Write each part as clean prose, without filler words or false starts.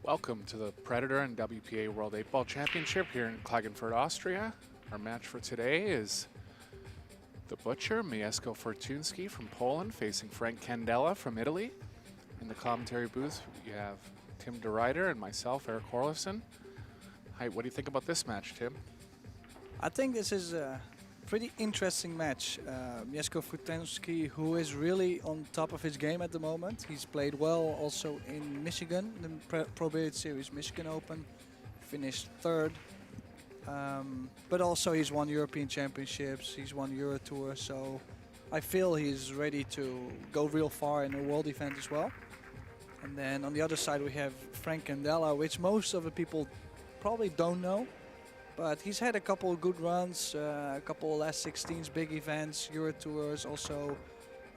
Welcome to the Predator and WPA World 8-Ball Championship here in Klagenfurt, Austria. Our match for today is the Butcher, Mieszko Fortuński from Poland, facing Frank Candela from Italy. In the commentary booth, you have Tim DeRuyter and myself, Eric Horlifson. Hi, what do you think about this match, Tim? I think this is a pretty interesting match. Mieszko Fortuński, who is really on top of his game at the moment. He's played well also in Michigan, the Pro Billiard Series Michigan Open. Finished third. But also he's won European Championships, he's won Euro Tour, so I feel he's ready to go real far in a world event as well. And then on the other side we have Frank Candela, which most of the people probably don't know. But he's had a couple of good runs, a couple last 16s, big events, Euro Tours, also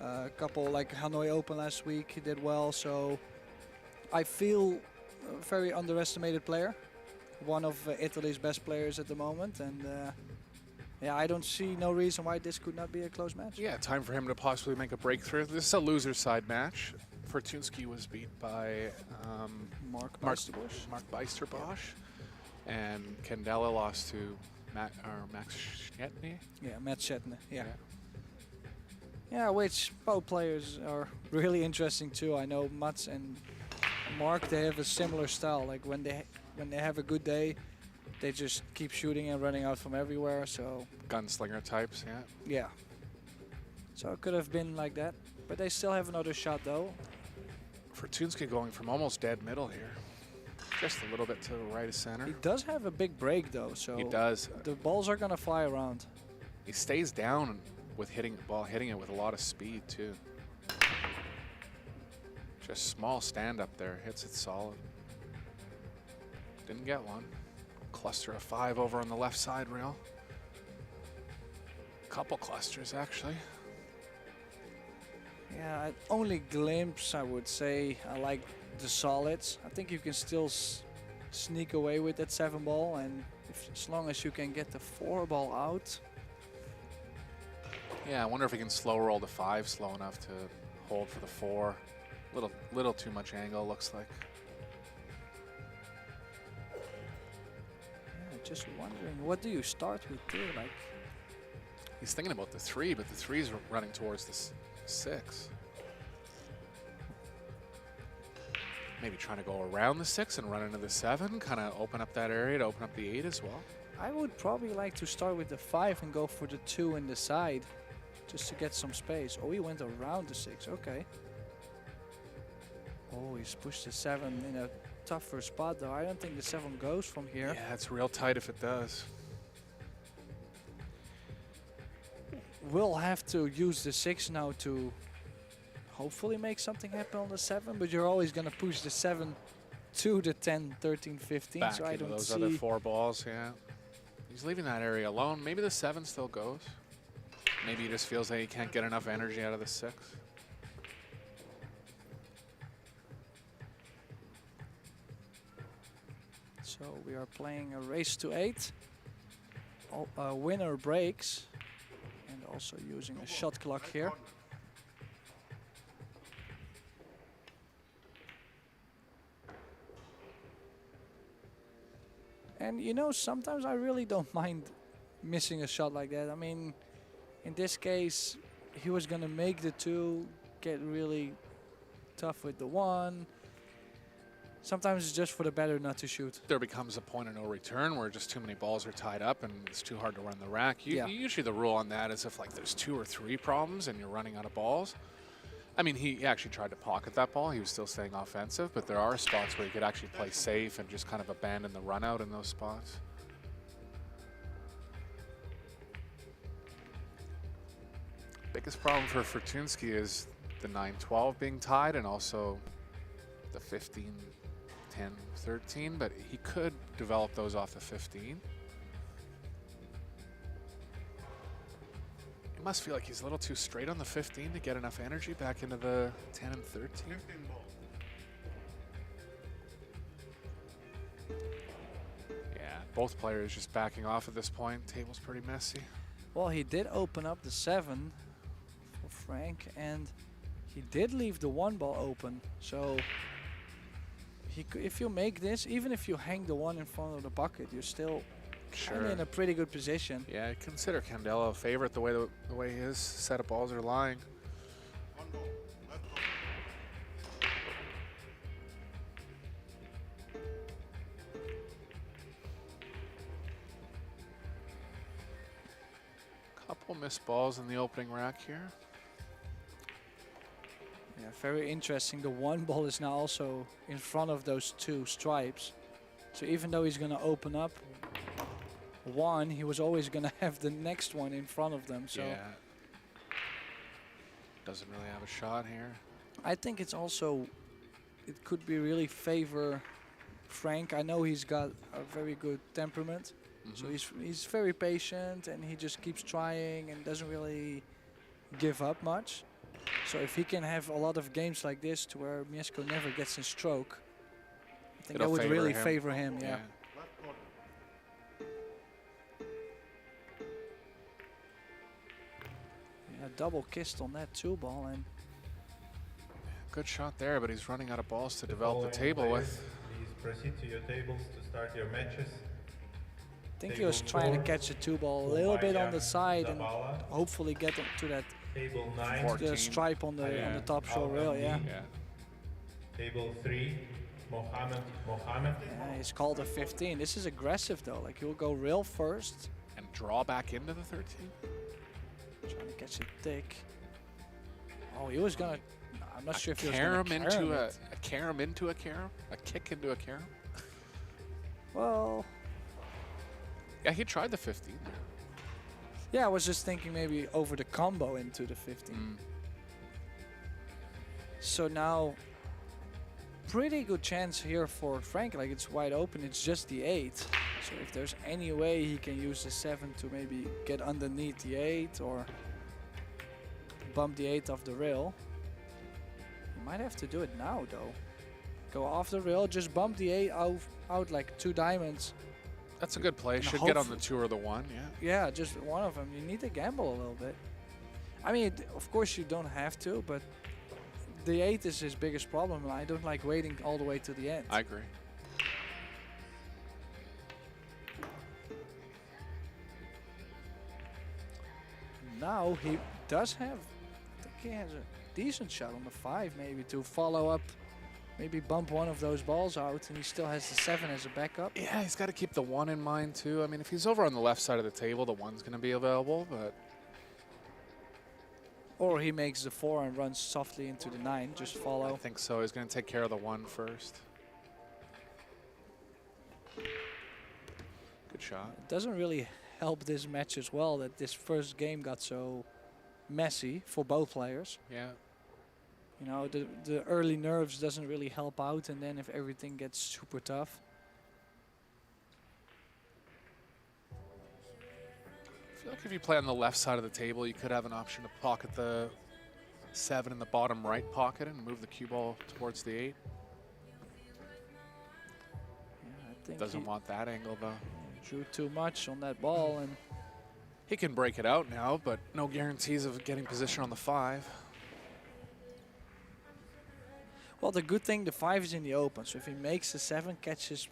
a couple like Hanoi Open last week, he did well. So I feel a very underestimated player, one of Italy's best players at the moment. And yeah, I don't see no reason why this could not be a close match. Yeah, time for him to possibly make a breakthrough. This is a loser's side match. Fortuński was beat by Mark Max Beisterbosch. Beisterbosch. And Candela lost to Max Schnetny. Yeah, Matt Shetner. Yeah, which both players are really interesting too. I know Mats and Mark, they have a similar style. Like when they have a good day, they just keep shooting and running out from everywhere. So Gunslinger types, yeah. yeah. So it could have been like that, but they still have another shot though. Fortuński going from almost dead middle here. Just a little bit to the right of center. He does have a big break though, so he does. The balls are gonna fly around. He stays down with hitting the ball, hitting it with a lot of speed too. Just small stand up there, hits it solid. Didn't get one. Cluster of 5 over on the left side rail. Couple clusters actually. Yeah, at only glimpse I would say. I like the solids. I think you can still sneak away with that 7 ball, and as long as you can get the 4 ball out. Yeah, I wonder if he can slow roll the 5 slow enough to hold for the 4. Little too much angle, looks like. Yeah, just wondering, what do you start with too? Like, he's thinking about the 3, but the 3's running towards the 6. Maybe trying to go around the 6 and run into the 7, kind of open up that area to open up the 8 as well. I would probably like to start with the 5 and go for the 2 in the side, just to get some space. Oh, he went around the 6, okay. Oh, he's pushed the 7 in a tougher spot though. I don't think the 7 goes from here. Yeah, it's real tight if it does. We'll have to use the 6 now to hopefully make something happen on the 7, but you're always going to push the 7 to the 10, 13, 15. Back so I into don't those see other 4 balls, yeah. He's leaving that area alone. Maybe the 7 still goes. Maybe he just feels that he can't get enough energy out of the 6. So we are playing a race to 8. Winner breaks, and also using a shot clock here. And you know, sometimes I really don't mind missing a shot like that. I mean, in this case, he was gonna make the 2, get really tough with the 1. Sometimes it's just for the better not to shoot. There becomes a point of no return where just too many balls are tied up and it's too hard to run the rack. Usually the rule on that is if like there's 2 or 3 problems and you're running out of balls. I mean, he actually tried to pocket that ball. He was still staying offensive, but there are spots where you could actually play safe and just kind of abandon the run out in those spots. Biggest problem for Fortuński is the 9-12 being tied and also the 15, 10, 13, but he could develop those off the 15. He must feel like he's a little too straight on the 15 to get enough energy back into the 10 and 13. Yeah, both players just backing off at this point. Table's pretty messy. Well, he did open up the 7 for Frank, and he did leave the 1 ball open. So if you make this, even if you hang the 1 in front of the bucket, you're still kinda in a pretty good position. Yeah, I consider Candela a favorite the way his set of balls are lying. Couple missed balls in the opening rack here. Yeah, very interesting. The 1 ball is now also in front of those 2 stripes. So even though he's going to open up 1, he was always going to have the next one in front of them. So yeah. Doesn't really have a shot here. I think it's also, it could be really favor Frank. I know he's got a very good temperament. So he's very patient and he just keeps trying and doesn't really give up much. So if he can have a lot of games like this to where Mieszko never gets a stroke, I think that would really favor him. Yeah. Yeah, double kissed on that 2 ball and good shot there, but he's running out of balls to develop the table with. Please proceed to your tables to start your matches. I think he was trying to catch the 2 ball a little bit on the side and hopefully get him to that Table 9, the stripe on the top shore rail. Yeah. Table 3, Mohammed. Yeah, he's called a 15. This is aggressive though. Like he'll go rail first and draw back into the 13. Trying to catch it thick. Oh, he was gonna. I'm not sure if he was gonna carom into a carom into a carom, a kick into a carom. Well. Yeah, he tried the 15 there. Yeah, I was just thinking maybe over the combo into the 15. So now, pretty good chance here for Frank. Like it's wide open. It's just the 8. So if there's any way he can use the 7 to maybe get underneath the 8 or bump the 8 off the rail, he might have to do it now though. Go off the rail, just bump the 8 out like 2 diamonds. That's a good play. Should get on the 2 or the 1, yeah. Yeah, just one of them. You need to gamble a little bit. I mean, of course you don't have to, but the 8 is his biggest problem, and I don't like waiting all the way to the end. I agree. Now he does have, I think he has a decent shot on the 5 maybe to follow up. Maybe bump one of those balls out, and he still has the 7 as a backup. Yeah, he's got to keep the 1 in mind, too. I mean, if he's over on the left side of the table, the 1's going to be available, but... Or he makes the 4 and runs softly into the 9, just follow. I think so. He's going to take care of the 1 first. Good shot. It doesn't really help this match as well that this first game got so messy for both players. Yeah. You know, the early nerves doesn't really help out, and then if everything gets super tough. I feel like if you play on the left side of the table, you could have an option to pocket the 7 in the bottom right pocket and move the cue ball towards the 8. Yeah, I think Doesn't want that angle, though. Drew too much on that ball, and he can break it out now, but no guarantees of getting position on the 5. Well, the good thing, the 5 is in the open, so if he makes the 7, catches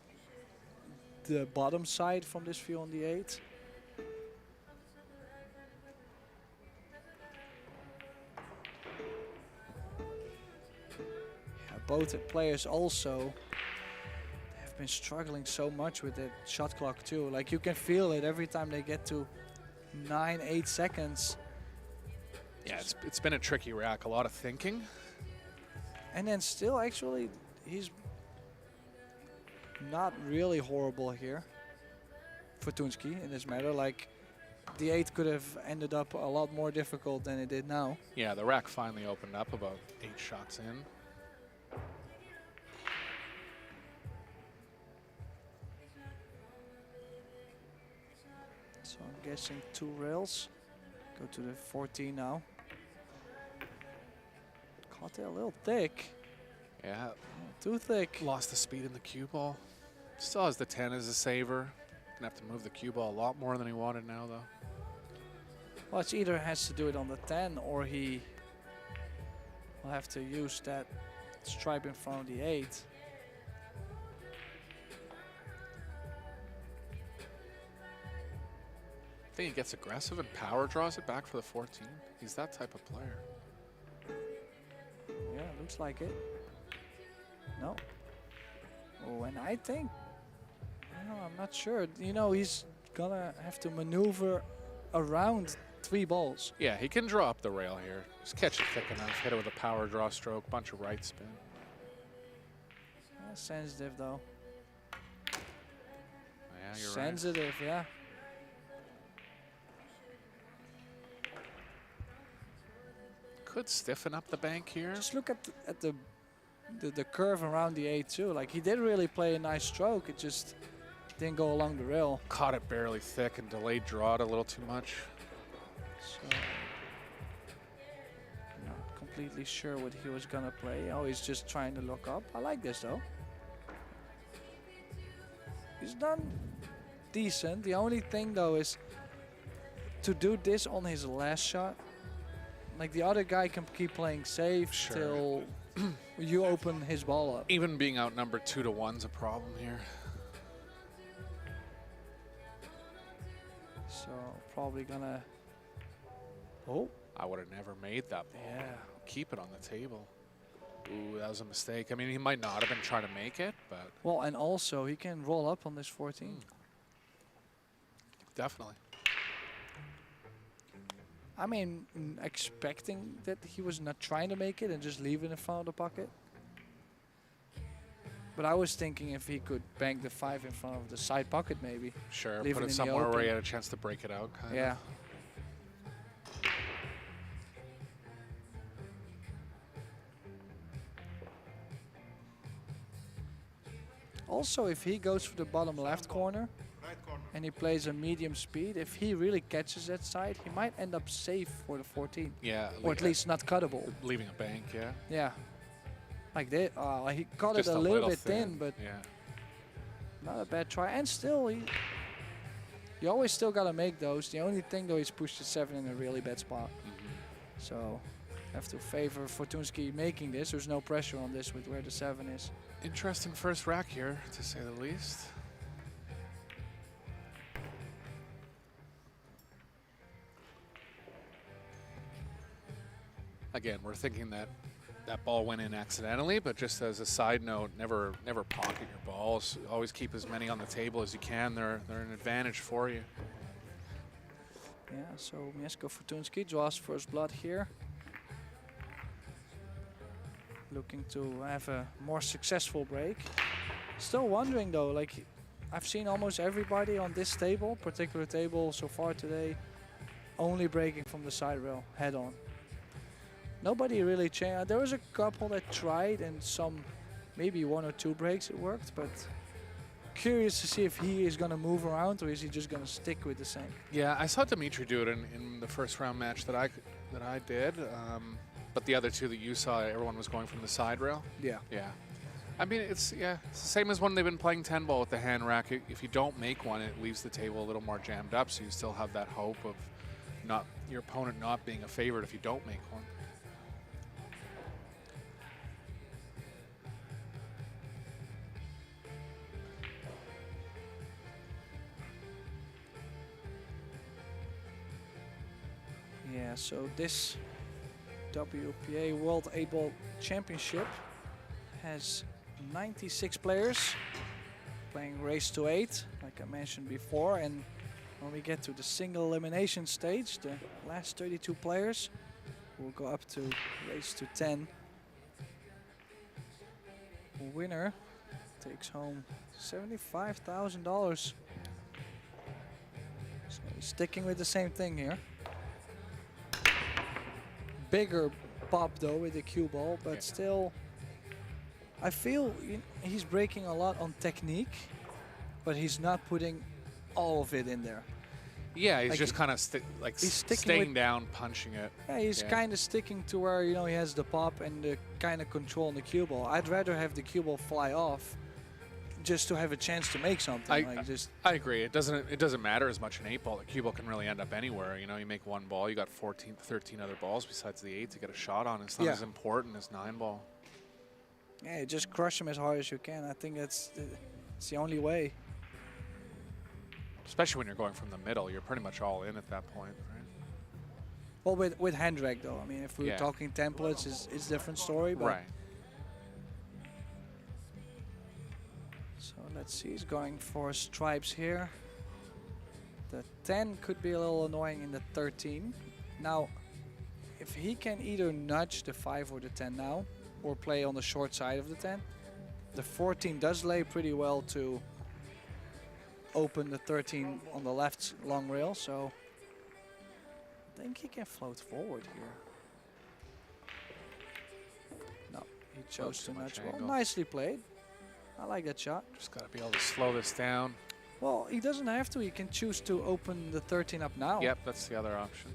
the bottom side from this view on the 8. Yeah, both players also have been struggling so much with that shot clock too. Like you can feel it every time they get to 9, 8 seconds. Yeah, it's been a tricky rack, a lot of thinking. And then still, actually, he's not really horrible here. Fortuński in this matter. Like, the 8 could have ended up a lot more difficult than it did now. Yeah, the rack finally opened up about 8 shots in. So I'm guessing 2 rails. Go to the 14 now. Caught it a little thick. Yeah. Too thick. Lost the speed in the cue ball. Still has the 10 as a saver. Gonna have to move the cue ball a lot more than he wanted now, though. Well, it's either has to do it on the 10 or he will have to use that stripe in front of the 8. I think he gets aggressive and power draws it back for the 14. He's that type of player. Yeah, looks like it. No. Oh, and I think, I'm not sure. You know, he's gonna have to maneuver around 3 balls. Yeah, he can draw up the rail here. Just catch it thick enough, hit it with a power draw stroke, bunch of right spin. Sensitive though. Yeah, you're Sensitive, yeah. Could stiffen up the bank here. Just look at the curve around the A2. Like, he did really play a nice stroke. It just didn't go along the rail. Caught it barely thick and delayed draw it a little too much. So, not completely sure what he was gonna play. Oh, he's just trying to look up. I like this though. He's done decent. The only thing though is to do this on his last shot. Like, the other guy can keep playing safe till you open his ball up. Even being outnumbered 2-1's a problem here. So probably gonna. Oh. I would have never made that ball. Yeah. Keep it on the table. Ooh, that was a mistake. I mean, he might not have been trying to make it, but. Well, and also he can roll up on this 14. Definitely. I mean, expecting that he was not trying to make it and just leave it in front of the pocket. But I was thinking if he could bank the 5 in front of the side pocket, maybe. Sure, Leave put it it in the somewhere where he open. had a chance to break it out. Kind Yeah. of. Also, if he goes for the bottom left corner and he plays a medium speed, if he really catches that side, he might end up safe for the 14. Yeah. Or at least not cuttable. Leaving a bank, yeah. Yeah. Like that. He caught Just it a little bit thin, but yeah. not a bad try. And still, you always still got to make those. The only thing, though, he's pushed the 7 in a really bad spot. So, have to favor Fortuński making this. There's no pressure on this with where the 7 is. Interesting first rack here, to say the least. Again, we're thinking that that ball went in accidentally, but just as a side note, never pocket your balls. Always keep as many on the table as you can. They're an advantage for you. Yeah, so Mieszko Fortuński draws first blood here. Looking to have a more successful break. Still wondering though, like, I've seen almost everybody on this table, particular table so far today, only breaking from the side rail head on. Nobody really changed. There was a couple that tried and some, maybe 1 or 2 breaks it worked, but curious to see if he is going to move around or is he just going to stick with the same. Yeah, I saw Dimitri do it in the first round match that I did. But the other 2 that you saw, everyone was going from the side rail. Yeah. Yeah. I mean, it's the same as when they've been playing 10 ball with the hand rack. If you don't make one, it leaves the table a little more jammed up, so you still have that hope of your opponent not being a favorite if you don't make one. Yeah, so this WPA World 8-Ball Championship has 96 players playing race to 8, like I mentioned before, and when we get to the single elimination stage, the last 32 players will go up to race to 10. Winner takes home $75,000. So he's sticking with the same thing here. Bigger pop though with the cue ball, but still, I feel he's breaking a lot on technique, but he's not putting all of it in there. Yeah, he's Like, just kind of staying down, punching it. Yeah, he's kind of sticking to where he has the pop and the kind of control on the cue ball. I'd rather have the cue ball fly off, just to have a chance to make something. I agree. It doesn't matter as much in 8-ball. The cue ball can really end up anywhere. You know, you make one ball, you got 13 other balls besides the 8 to get a shot on. It's not as important as 9-ball. Yeah, just crush him as hard as you can. I think it's the only way. Especially when you're going from the middle, you're pretty much all in at that point, right? Well, with hand drag though. I mean, if we're Yeah. talking templates, it's a different story. But Right. So let's see. He's going for stripes here. The 10 could be a little annoying in the 13. Now, if he can either nudge the 5 or the 10 now, or play on the short side of the 10, the 14 does lay pretty well to open the 13 on the left long rail, so I think he can float forward here. No, he chose too to much nudge. Well, angle. nicely played. I like that shot. Just got to be able to slow this down. Well, he doesn't have to. He can choose to open the 13 up now. Yep, that's the other option.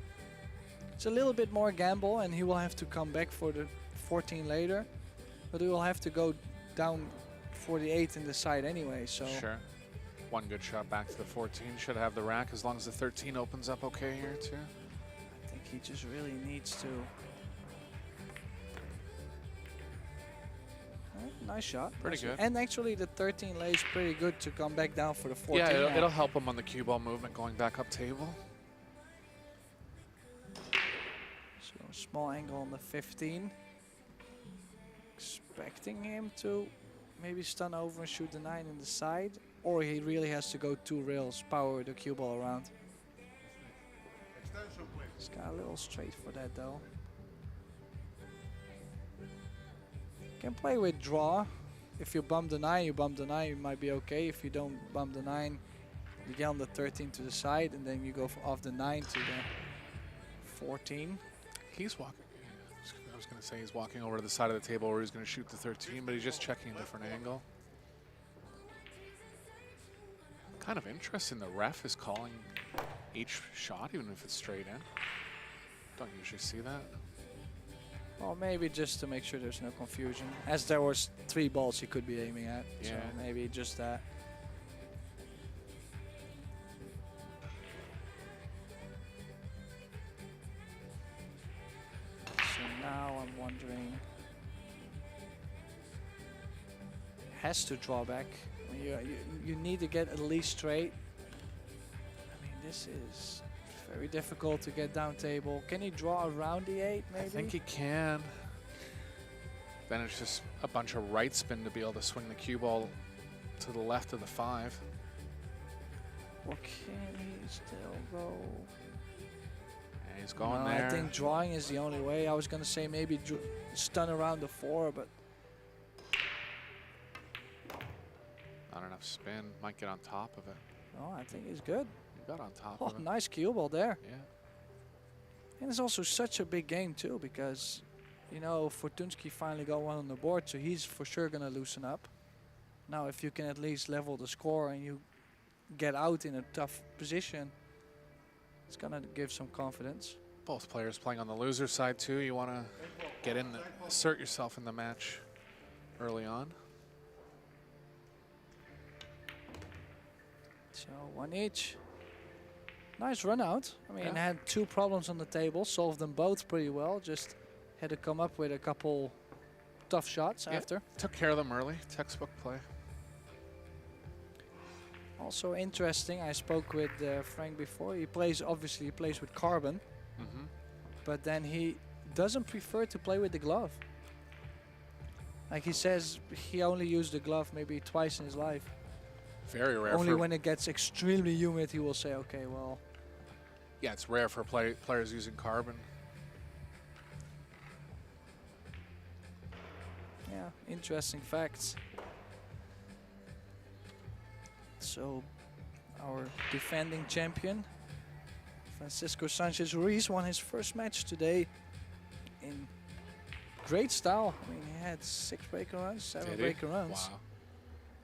It's a little bit more gamble, and he will have to come back for the 14 later. But he will have to go down for the 8 in the side anyway, so... Sure. One good shot back to the 14. Should have the rack as long as the 13 opens up okay here, too. I think he just really needs to... Nice shot. Pretty Nice. good. And actually the 13 lays pretty good to come back down for the 14. Yeah, now. it'll help him on the cue ball movement going back up table. So small angle on the 15. Expecting him to maybe stun over and shoot the 9 in the side. Or he really has to go 2 rails, power the cue ball around. He's got a little straight for that though. Can play with draw. If you bump the 9, you bump the 9, you might be okay. If you don't bump the 9, you get on the 13 to the side, and then you go off the 9 to the 14. He's walking. I was going to say he's walking over to the side of the table where he's going to shoot the 13, but he's just checking a different angle. Kind of interesting. The ref is calling each shot, even if it's straight in. Don't usually see that. Well, maybe just to make sure there's no confusion. As there was 3 balls he could be aiming at. Yeah. So maybe just that. So now I'm wondering. Has to draw back. I mean, you need to get at least straight. I mean, this is very difficult to get down table. Can he draw around the 8 maybe? I think he can. Then it's just a bunch of right spin to be able to swing the cue ball to the left of the 5. Or can he still go? Yeah, he's going No, there. I think drawing is the only way. I was going to say maybe stun around the 4, but Not enough spin. Might get on top of it. no, I think he's good. He got on top Oh, of it. nice cue ball there. Yeah. And it's also such a big game too, because, you know, Fortuński finally got one on the board, so he's for sure going to loosen up. Now, if you can at least level the score and you get out in a tough position, it's going to give some confidence. Both players playing on the loser side too. You want to get in, assert yourself in the match early on. So 1 each. Nice run out. I mean, Yeah. had 2 problems on the table, solved them both pretty well. Just had to come up with a couple tough shots Yeah. after. Took care of them early. Textbook play. Also interesting, I spoke with Frank before. Obviously he plays with carbon, Mm-hmm. but then he doesn't prefer to play with the glove. Like he says, he only used the glove maybe twice in his life. Very rare. Only for, when it gets extremely humid, he will say, okay, well, Yeah, it's rare for players using carbon. yeah, interesting facts. So, our defending champion, Francesco Sanchez Ruiz, won his first match today in great style. I mean, he had 6 breaker runs, 7 Did he? breaker runs. Wow.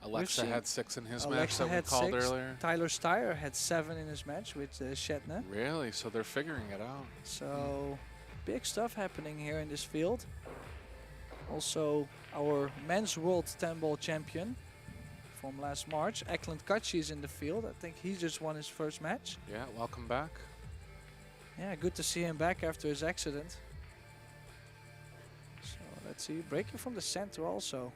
Alexa seen- had 6 in his match Alexa that we had called 6. earlier. Tyler Steyer had 7 in his match with Shetner. Really? So they're figuring it out. So, big stuff happening here in this field. Also, our men's world 10-ball champion from last March, Ekland Kachi, is in the field. I think he just won his first match. Yeah, welcome back. Yeah, good to see him back after his accident. So, let's see. Breaking from the center also.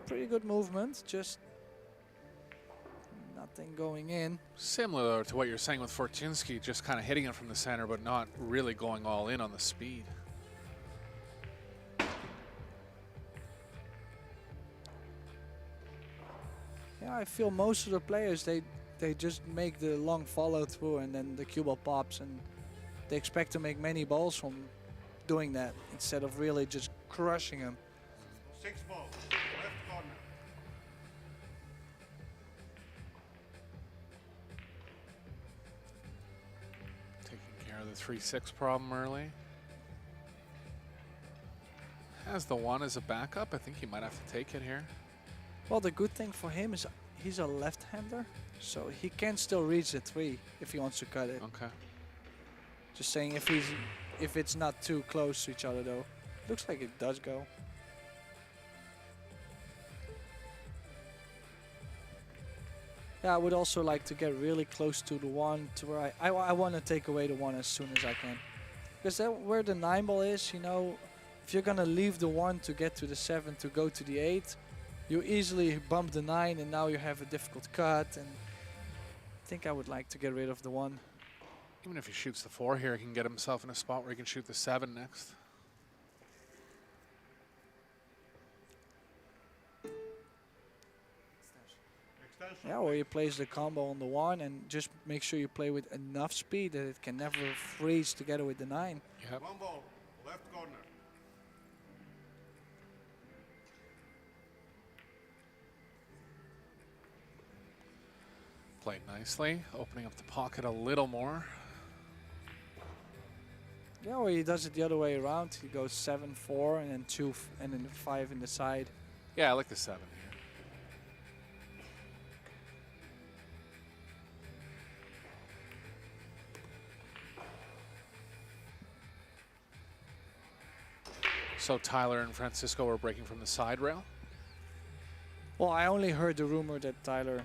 pretty good movement, just nothing going in. Similar to what you're saying with Fortuński, just kind of hitting it from the center, but not really going all in on the speed. Yeah, I feel most of the players, they just make the long follow through and then the cue ball pops, and they expect to make many balls from doing that instead of really just crushing them. 6 balls, left corner. Taking care of the 3-6 problem early. Has the 1 as a backup. I think he might have to take it here. Well, the good thing for him is he's a left-hander, so he can still reach the 3 if he wants to cut it. Okay. Just saying if it's not too close to each other though. Looks like it does go. Yeah, I would also like to get really close to the 1 to where I want to take away the 1 as soon as I can. Because where the 9 ball is, you know, if you're gonna leave the 1 to get to the 7 to go to the 8, you easily bump the 9 and now you have a difficult cut, and I think I would like to get rid of the 1. Even if he shoots the 4 here, he can get himself in a spot where he can shoot the 7 next. Extension. Yeah, or you place the combo on the 1 and just make sure you play with enough speed that it can never freeze together with the 9. Yep. 1 ball, left corner. Played nicely, opening up the pocket a little more. Yeah, or he does it the other way around. He goes 7-4 and then 2 and then 5 in the side. Yeah, I like the 7 here. So Tyler and Francesco were breaking from the side rail. Well, I only heard the rumor that Tyler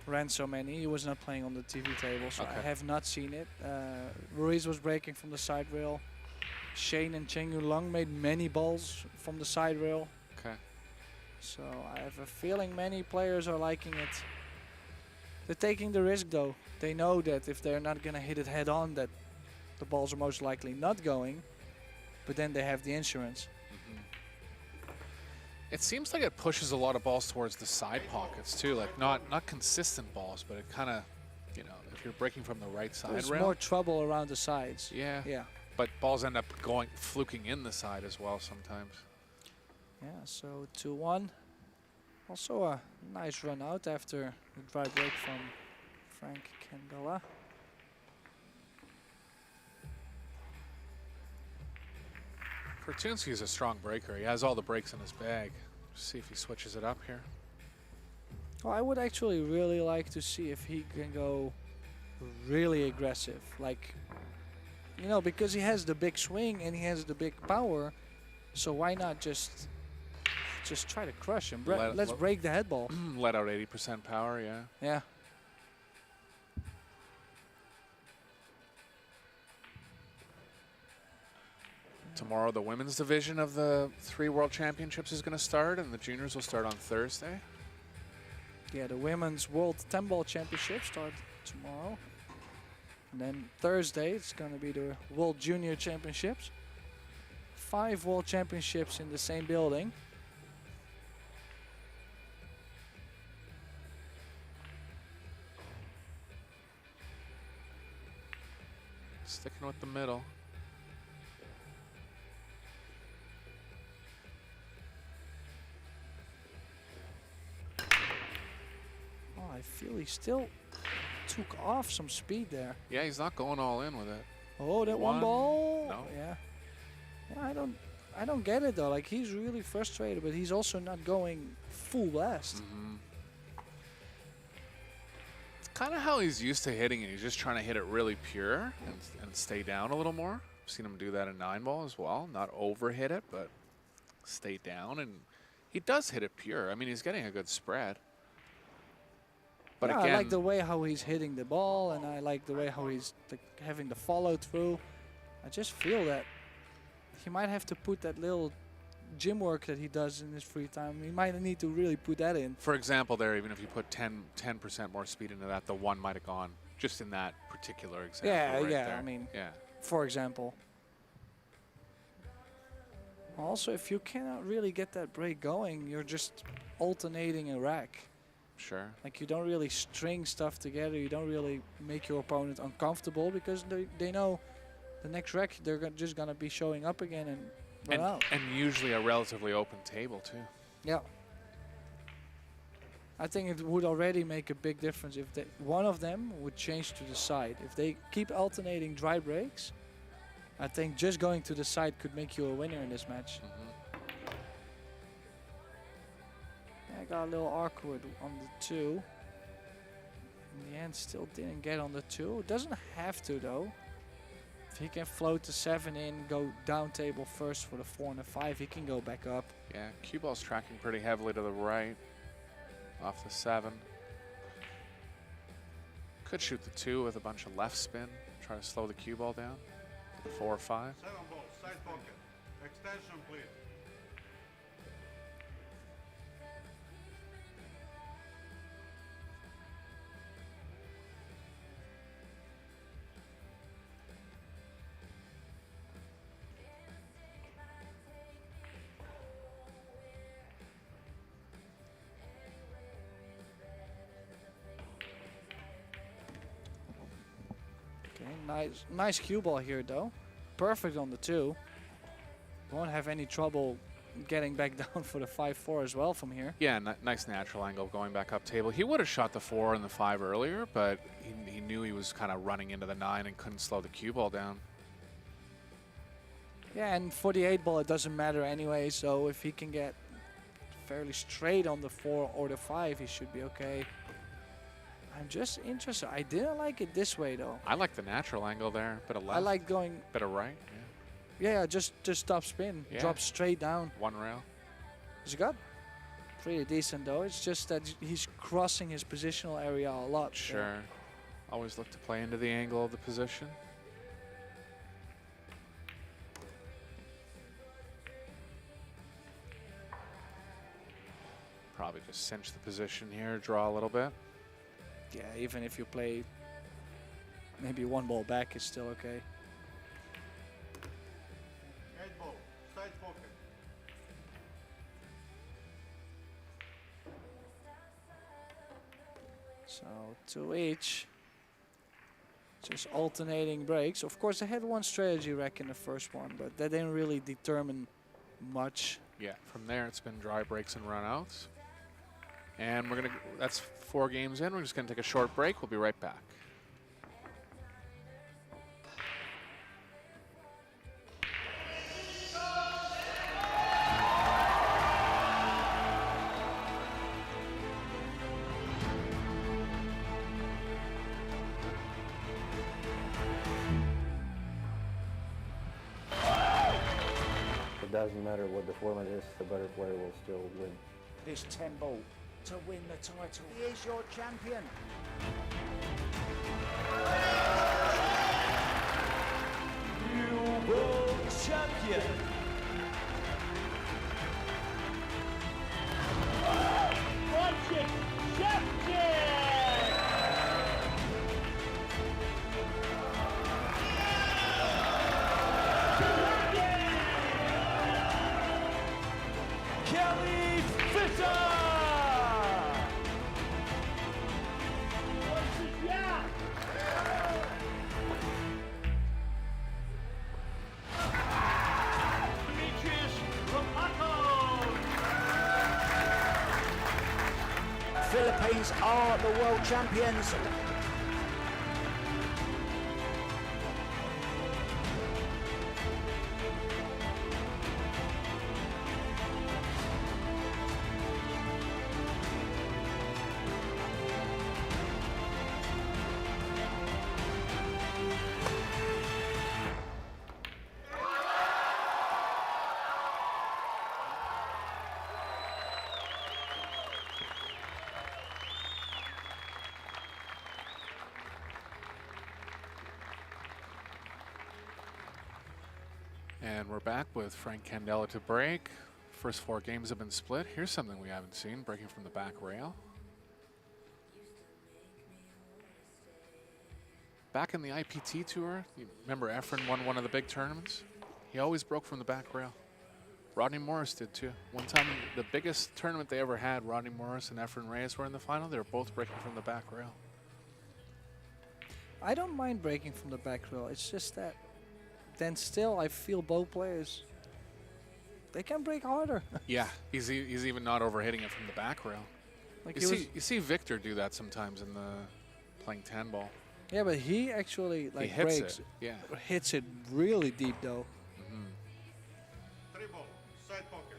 ran so many. He was not playing on the TV table, so I Okay. have not seen it. Ruiz was breaking from the side rail. Shane and Cheng Yulong made many balls from the side rail. Okay. So I have a feeling many players are liking it. They're taking the risk though. They know that if they're not gonna hit it head on, that the balls are most likely not going, but then they have the insurance. It seems like it pushes a lot of balls towards the side pockets too, like not consistent balls, but it kind of, you know, if you're breaking from the right side There's rail. more trouble around the sides. Yeah. Yeah. But balls end up fluking in the side as well sometimes. Yeah, so 2-1. Also a nice run out after the dry break from Frank Candela. Fortuński is a strong breaker. He has all the breaks in his bag. See if he switches it up here. Well, I would actually really like to see if he can go really aggressive. Like, you know, because he has the big swing and he has the big power. So why not just try to crush him? Let's break the head ball. Let out 80% power, yeah. Yeah. Tomorrow the women's division of the 3 World Championships is going to start, and the juniors will start on Thursday. Yeah, the Women's World 10-Ball Championship start tomorrow. And then Thursday, it's going to be the World Junior Championships. 5 World Championships in the same building. Sticking with the middle. Oh, I feel he still took off some speed there. Yeah, he's not going all in with it. Oh, that one ball. No. Yeah. Yeah, I don't get it though. Like, he's really frustrated, but he's also not going full blast. It's kind of how he's used to hitting it. He's just trying to hit it really pure and stay down a little more. I've seen him do that in 9-ball as well. Not overhit it, but stay down. And he does hit it pure. I mean, he's getting a good spread. But yeah, again, I like the way how he's hitting the ball, and I like the way how he's having the follow through. I just feel that he might have to put that little gym work that he does in his free time. He might need to really put that in. For example, there, even if you put 10% more speed into that, the 1 might have gone just in that particular example. Yeah, right yeah. there. I mean, yeah. for example. Also, if you cannot really get that break going, you're just alternating a rack. Sure. Like, you don't really string stuff together. You don't really make your opponent uncomfortable because they know the next rack they're just gonna be showing up again and run out. And usually a relatively open table too. Yeah. I think it would already make a big difference if one of them would change to the side. If they keep alternating dry breaks, I think just going to the side could make you a winner in this match. I got a little awkward on the 2. In the end, still didn't get on the 2. Doesn't have to though. If he can float the 7 in, go down table first for the 4 and the 5, he can go back up. Yeah, cue ball's tracking pretty heavily to the right, off the 7. Could shoot the 2 with a bunch of left spin, try to slow the cue ball down. The 4 or 5. 7 balls, side pocket. Extension, please. Okay, nice cue ball here though. Perfect on the 2. Won't have any trouble getting back down for the 5-4 as well from here. Yeah, nice natural angle going back up table. He would have shot the 4 and the 5 earlier, but he knew he was kind of running into the 9 and couldn't slow the cue ball down. Yeah, and for the 8 ball it doesn't matter anyway, so if he can get fairly straight on the 4 or the 5, he should be okay. I'm just interested. I didn't like it this way though. I like the natural angle there, bit of left. I like going. Bit of right. Yeah, just top spin, Yeah. drop straight down. 1 rail. He's got pretty decent though. It's just that he's crossing his positional area a lot. Sure. Always look to play into the angle of the position. Probably just cinch the position here, draw a little bit. Yeah, even if you play maybe 1 ball back, it's still okay. 8 balls, side pocket. So 2 each. Just alternating breaks. Of course, I had 1 strategy rack in the first one, but that didn't really determine much. Yeah, from there it's been dry breaks and runouts. And we're gonna, that's 4 games in. We're just gonna take a short break. We'll be right back. It doesn't matter what the format is, the better player will still win. This 10 ball to win the title. He is your champion. New world champion. Watching champion. Kelly Fisher! Philippines are the world champions. And we're back with Frank Candela to break. First 4 games have been split. Here's something we haven't seen, breaking from the back rail. Back in the IPT tour, you remember Efren won one of the big tournaments? He always broke from the back rail. Rodney Morris did too. One time, the biggest tournament they ever had, Rodney Morris and Efren Reyes were in the final. They were both breaking from the back rail. I don't mind breaking from the back rail. It's just that then still I feel both players, they can break harder. Yeah, he's even not overhitting it from the back rail. Like You see Victor do that sometimes in the playing 10 ball. yeah, but he actually like he hits breaks, it. Yeah. hits it really deep though. 3 ball, side pocket.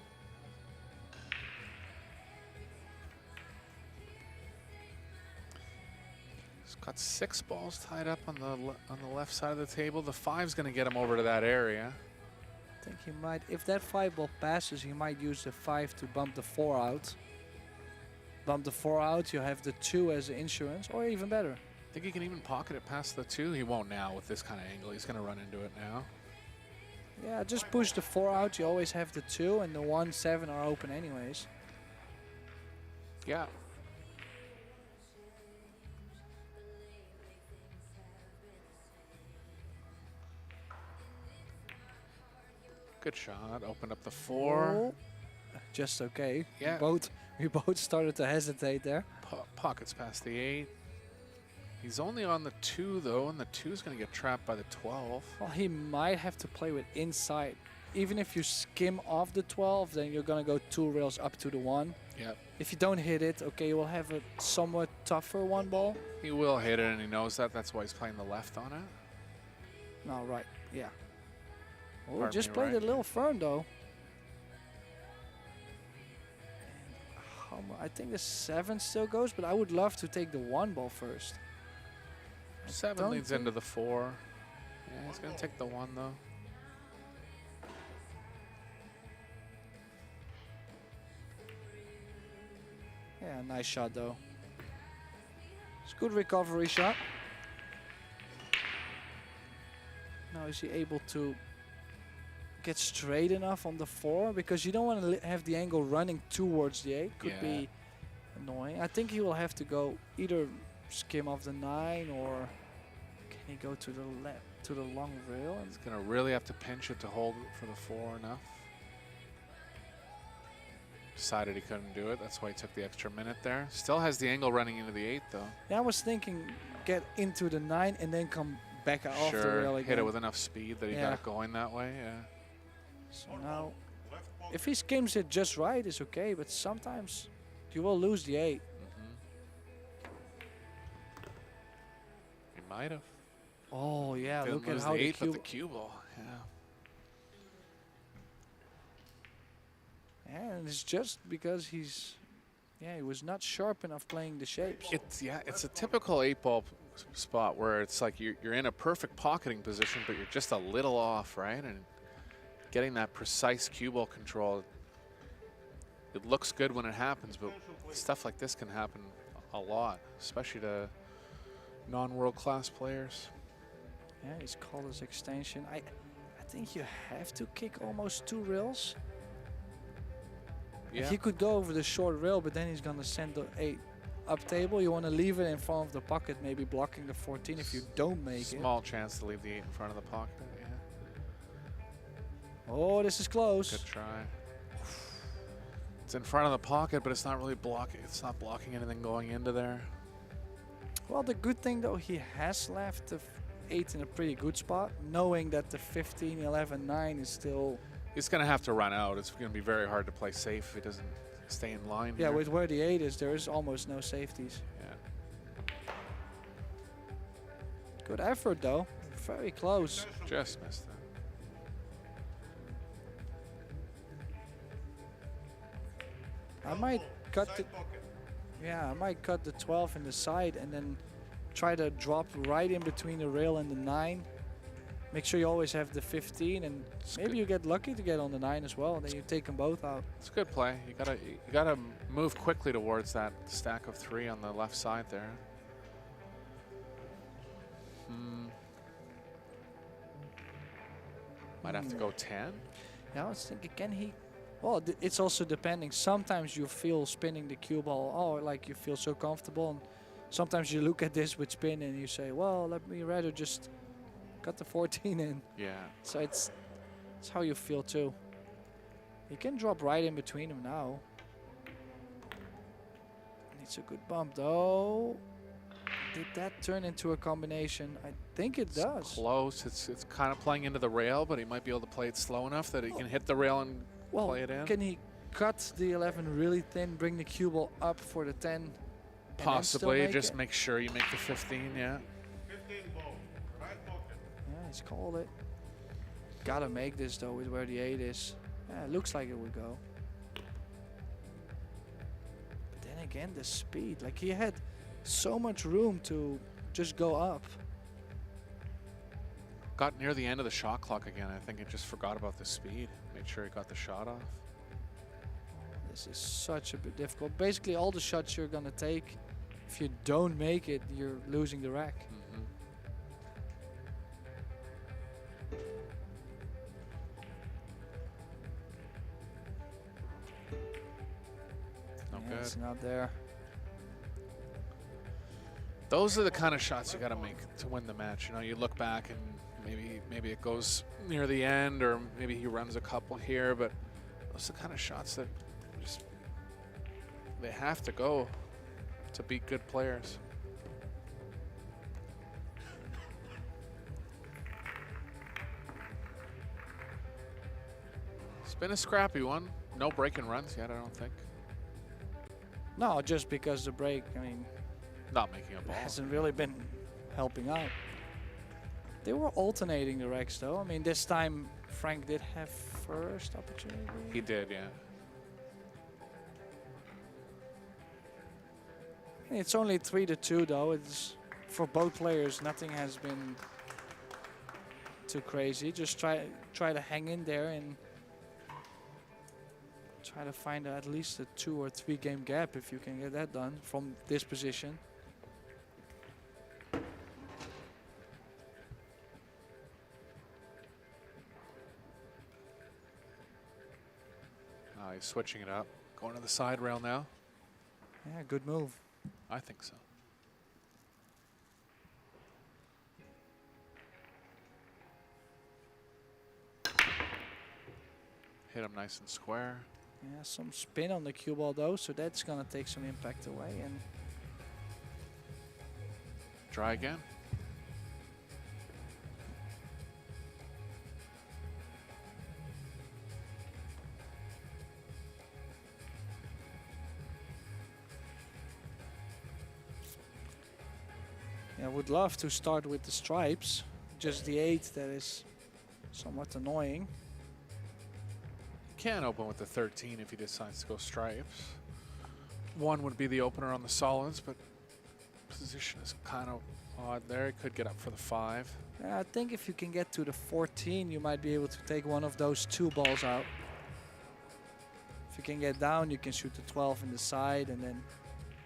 He's got 6 balls tied up on the left side of the table. The 5's going to get him over to that area. I think he might, if that 5 ball passes, he might use the 5 to bump the 4 out. Bump the 4 out, you have the 2 as insurance, or even better. I think he can even pocket it past the 2. He won't now with this kind of angle. He's going to run into it now. Yeah, just push the 4 out, you always have the 2, and the 1, 7 are open anyways. Yeah. Good shot. Opened up the 4. Oh, just okay. Yeah. We both started to hesitate there. Pockets past the 8. He's only on the 2 though, and the 2 is going to get trapped by the 12. Well, he might have to play with inside. Even if you skim off the 12, then you're going to go 2 rails up to the 1. Yep. If you don't hit it, okay, you will have a somewhat tougher 1 ball. He will hit it, and he knows that. That's why he's playing the left on it. No, right, yeah. Oh, Pardon just me, played right. it a little firm though. I think the 7 still goes, but I would love to take the 1 ball first. 7 don't leads think- into the 4. Yeah, he's going to take the 1 though. Yeah, nice shot though. It's a good recovery shot. Now is he able to get straight enough on the 4? Because you don't want to have the angle running towards the 8. Could Yeah. be annoying. I think he will have to go either skim off the 9 or can he go to the left, to the long rail? He's going to really have to pinch it to hold it for the 4 enough. Decided he couldn't do it. That's why he took the extra minute there. Still has the angle running into the 8 though. Yeah, I was thinking get into the 9 and then come back off the rail again. Hit it with enough speed that he got Yeah. it going that way. Yeah. So now, if he skims it just right, it's okay, but sometimes you will lose the 8. He might have. Oh yeah, Didn't look at lose how the the 8 but the cube. cue ball. Yeah. And it's just because he was not sharp enough playing the shapes. It's a typical 8-ball spot where it's like you're in a perfect pocketing position, but you're just a little off, right? And getting that precise cue ball control, it looks good when it happens, but stuff like this can happen a lot, especially to non-world class players. Yeah, he's called his extension. I think you have to kick almost 2 rails. Yeah. He could go over the short rail, but then he's gonna send the 8 up table. You want to leave it in front of the pocket, maybe blocking the 14 if you don't make it. Small chance to leave the 8 in front of the pocket. Yeah. Oh, this is close. Good try. It's in front of the pocket, but it's not really blocking. It's not blocking anything going into there. Well, the good thing though, he has left the 8 in a pretty good spot, knowing that the 15, 11, 9 is still. He's going to have to run out. It's going to be very hard to play safe if he doesn't stay in line. Yeah, here. with where the 8 is, there is almost no safeties. Yeah. Good effort though. Very close. Just missed that. I might cut the. Side pocket. Yeah, I might cut the 12 in the side and then try to drop right in between the rail and the 9. Make sure you always have the 15, and maybe you get lucky to get on the 9 as well, and then you take them both out. It's a good play. You gotta move quickly towards that stack of 3 on the left side there. Might have to go 10. Yeah, I was thinking, can he? Well, it's also depending. Sometimes you feel spinning the cue ball, oh, like you feel so comfortable. And sometimes you look at this with spin and you say, well, let me rather just got the 14 in. Yeah. So it's how you feel too. He can drop right in between them now. Needs a good bump though. Did that turn into a combination? I think it does. Close. It's kind of playing into the rail, but he might be able to play it slow enough that he can hit the rail and play it in. Can he cut the 11 really thin, bring the cue ball up for the 10? Possibly. Just make sure you make the 15, yeah. 15 ball, right pocket. Yeah, he's called it. Gotta make this though with where the 8 is. Yeah, it looks like it would go. But then again, the speed. Like he had so much room to just go up. Got near the end of the shot clock again. I think it just forgot about the speed. Made sure he got the shot off. This is such a bit difficult. Basically, all the shots you're gonna take, if you don't make it, you're losing the rack. No Yeah, good. it's not there. Those are the kind of shots you got to make to win the match. You know, you look back and maybe it goes near the end, or maybe he runs a couple here, but those are the kind of shots that just they have to go to beat good players. It's been a scrappy one. No break and runs yet, I don't think. No, just because the break, I mean, Not making a ball. hasn't really been helping out. They were alternating the racks though. I mean, this time Frank did have first opportunity. He did, yeah. It's only 3-2 though. It's for both players. Nothing has been too crazy. Just try to hang in there and try to find at least a 2 or 3 game gap if you can get that done from this position. He's switching it up. Going to the side rail now. Yeah, good move. I think so. Hit him nice and square. Yeah, some spin on the cue ball though, so that's gonna take some impact away. And Try again. I would love to start with the stripes, just the 8 that is somewhat annoying. Can open with the 13 if he decides to go stripes. 1 would be the opener on the solids, but position is kind of odd there. He could get up for the 5. Yeah, I think if you can get to the 14, you might be able to take one of those 2 balls out. If you can get down, you can shoot the 12 in the side, and then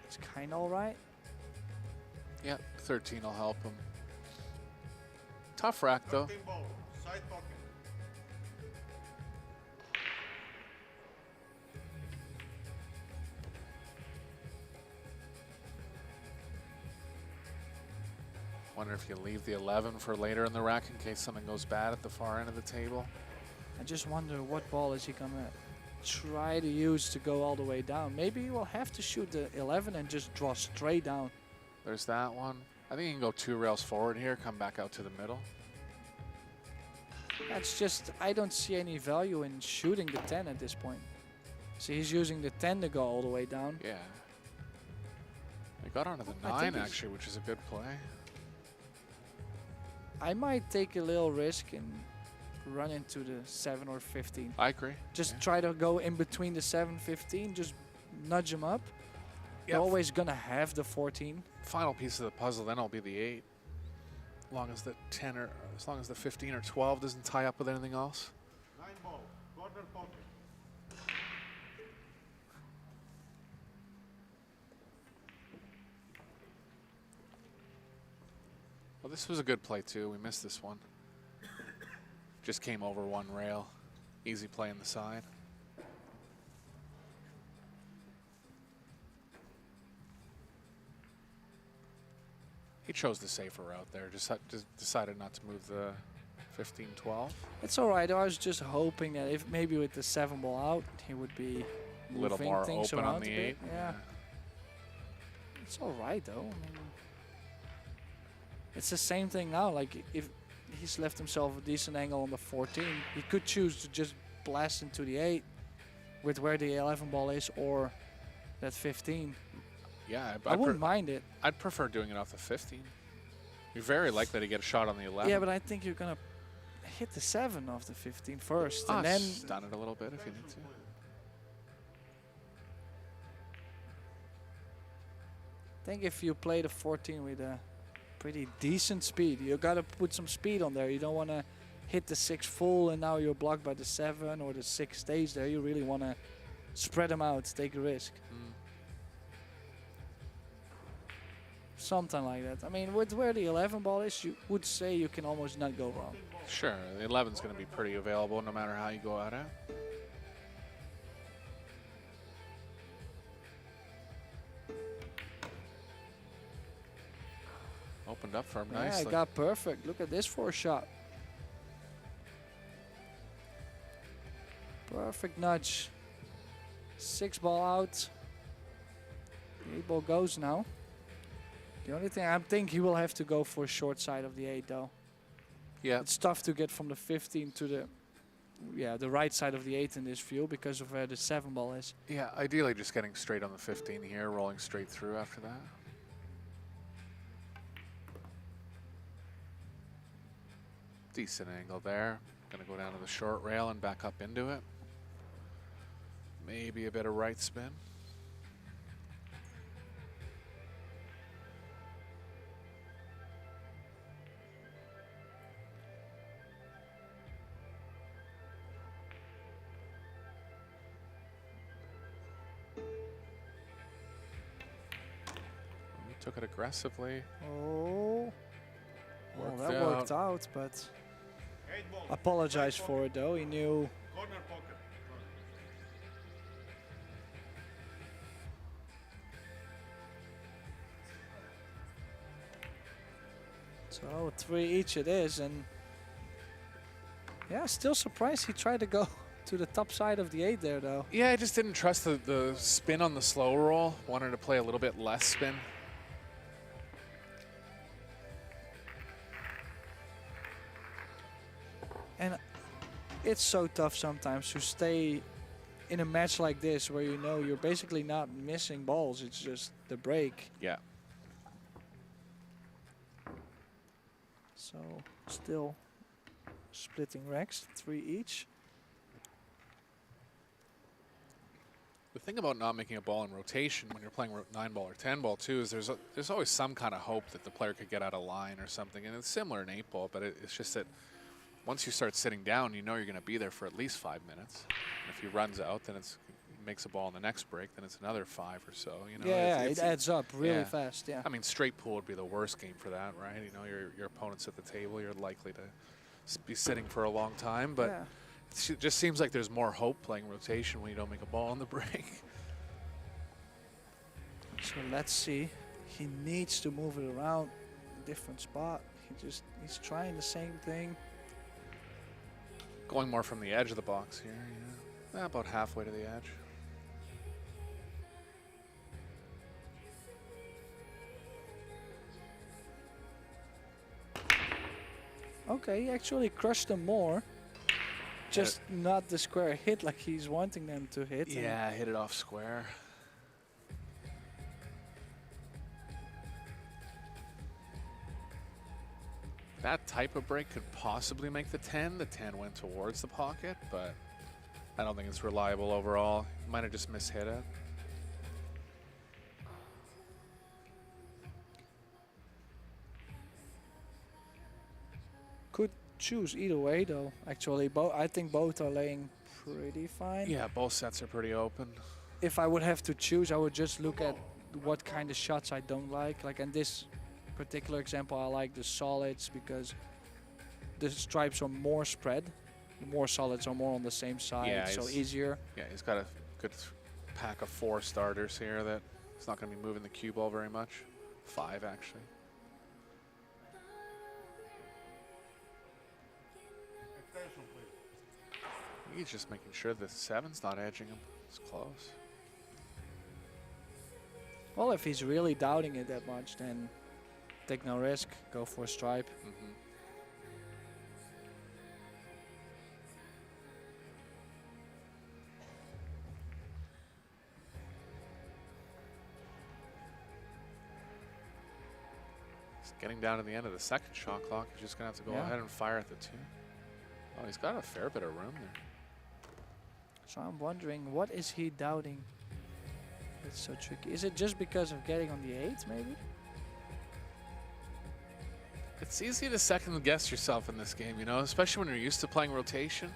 it's kind of all right. Yeah, 13 will help him. Tough rack though. 13 ball, side pocket. Wonder if you leave the 11 for later in the rack in case something goes bad at the far end of the table. I just wonder what ball is he gonna try to use to go all the way down. Maybe he will have to shoot the 11 and just draw straight down. There's that one. I think he can go 2 rails forward here, come back out to the middle. That's just, I don't see any value in shooting the 10 at this point. So he's using the 10 to go all the way down. Yeah. He got onto the I think 9 actually, which is a good play. I might take a little risk and run into the 7 or 15. I agree. Just try to go in between the 7, 15, just nudge him up. Yep. You're always gonna have the 14. Final piece of the puzzle then will be the 8. As long as the 10 or as long as the 15 or 12 doesn't tie up with anything else. 9 ball, corner pocket. Well, this was a good play too. We missed this one. Just came over 1 rail. Easy play in the side. chose the safer route there. Just decided not to move the 15-12. It's all right. I was just hoping that if maybe with the 7 ball out, he would be A little moving more things open on around the a bit. 8. Yeah. It's all right though. I mean, it's the same thing now. Like if he's left himself a decent angle on the 14, he could choose to just blast into the 8 with where the 11 ball is or that 15. Yeah, I wouldn't mind it. I'd prefer doing it off the 15. You're very likely to get a shot on the 11. Yeah, but I think you're gonna hit the 7 off the 15 first, and then stun it a little bit if you need to. I think if you play the 14 with a pretty decent speed, you gotta put some speed on there. You don't want to hit the 6 full and now you're blocked by the 7 or the 6 stays there. You really want to spread them out, take a risk. Something like that. I mean, with where the 11 ball is, you would say you can almost not go wrong. Sure, the 11's going to be pretty available no matter how you go at it. Opened up for him nicely. Yeah, got perfect. Look at this 4 shot. Perfect nudge. 6 ball out. The 8 ball goes now. The only thing I think he will have to go for short side of the 8 though. Yeah, It's tough to get from the 15 to the right side of the 8 in this view because of where the 7 ball is. yeah. Ideally, just getting straight on the 15 here, rolling straight through after that. Decent angle there. Gonna go down to the short rail and back up into it. Maybe a bit of right spin. Took it aggressively. Oh. Well, Worked that worked out, but 8 ball. apologize for it though. He knew. Corner pocket. So 3 each it is, and yeah, still surprised he tried to go to the top side of the 8 there though. Yeah, I just didn't trust the spin on the slow roll. Wanted to play a little bit less spin. And it's so tough sometimes to stay in a match like this where you know you're basically not missing balls, it's just the break. Yeah. So still splitting racks, 3 each. The thing about not making a ball in rotation when you're playing 9 ball or 10 ball too is there's always some kind of hope that the player could get out of line or something, and it's similar in 8 ball, but it's just that once you start sitting down, you know you're going to be there for at least 5 minutes. And if he runs out, then he makes a ball in the next break, then it's another 5 or so. You know, Yeah, it adds up really yeah. fast. Yeah. I mean, straight pool would be the worst game for that, right? You know, your opponent's at the table, you're likely to be sitting for a long time, but Yeah. it just seems like there's more hope playing rotation when you don't make a ball on the break. So let's see. He needs to move it around a different spot. He's trying the same thing. Going more from the edge of the box here, yeah. About halfway to the edge. Okay, he actually crushed them more. Just not the square hit like he's wanting them to hit. Yeah, hit it off square. That type of break could possibly make the 10. The 10 went towards the pocket, but I don't think it's reliable overall. Might have just mishit it. Could choose either way though. Actually, I think both are laying pretty fine. Yeah, both sets are pretty open. If I would have to choose, I would just look at what kind of shots I don't like. Like in this particular example, I like the solids because the stripes are more spread. The more solids are more on the same side, Yeah, so he's- easier. Yeah, he's got a good pack of 4 starters here that he's not going to be moving the cue ball very much. 5, actually. He's just making sure the 7's not edging him. It's close. Well, if he's really doubting it that much, then take no risk, go for a stripe. Mm-hmm. He's getting down to the end of the second shot clock. He's just going to have to go ahead and fire at the 2. Oh, he's got a fair bit of room there. So I'm wondering, what is he doubting? It's so tricky. Is it just because of getting on the 8, maybe? It's easy to second guess yourself in this game, you know, especially when you're used to playing rotation.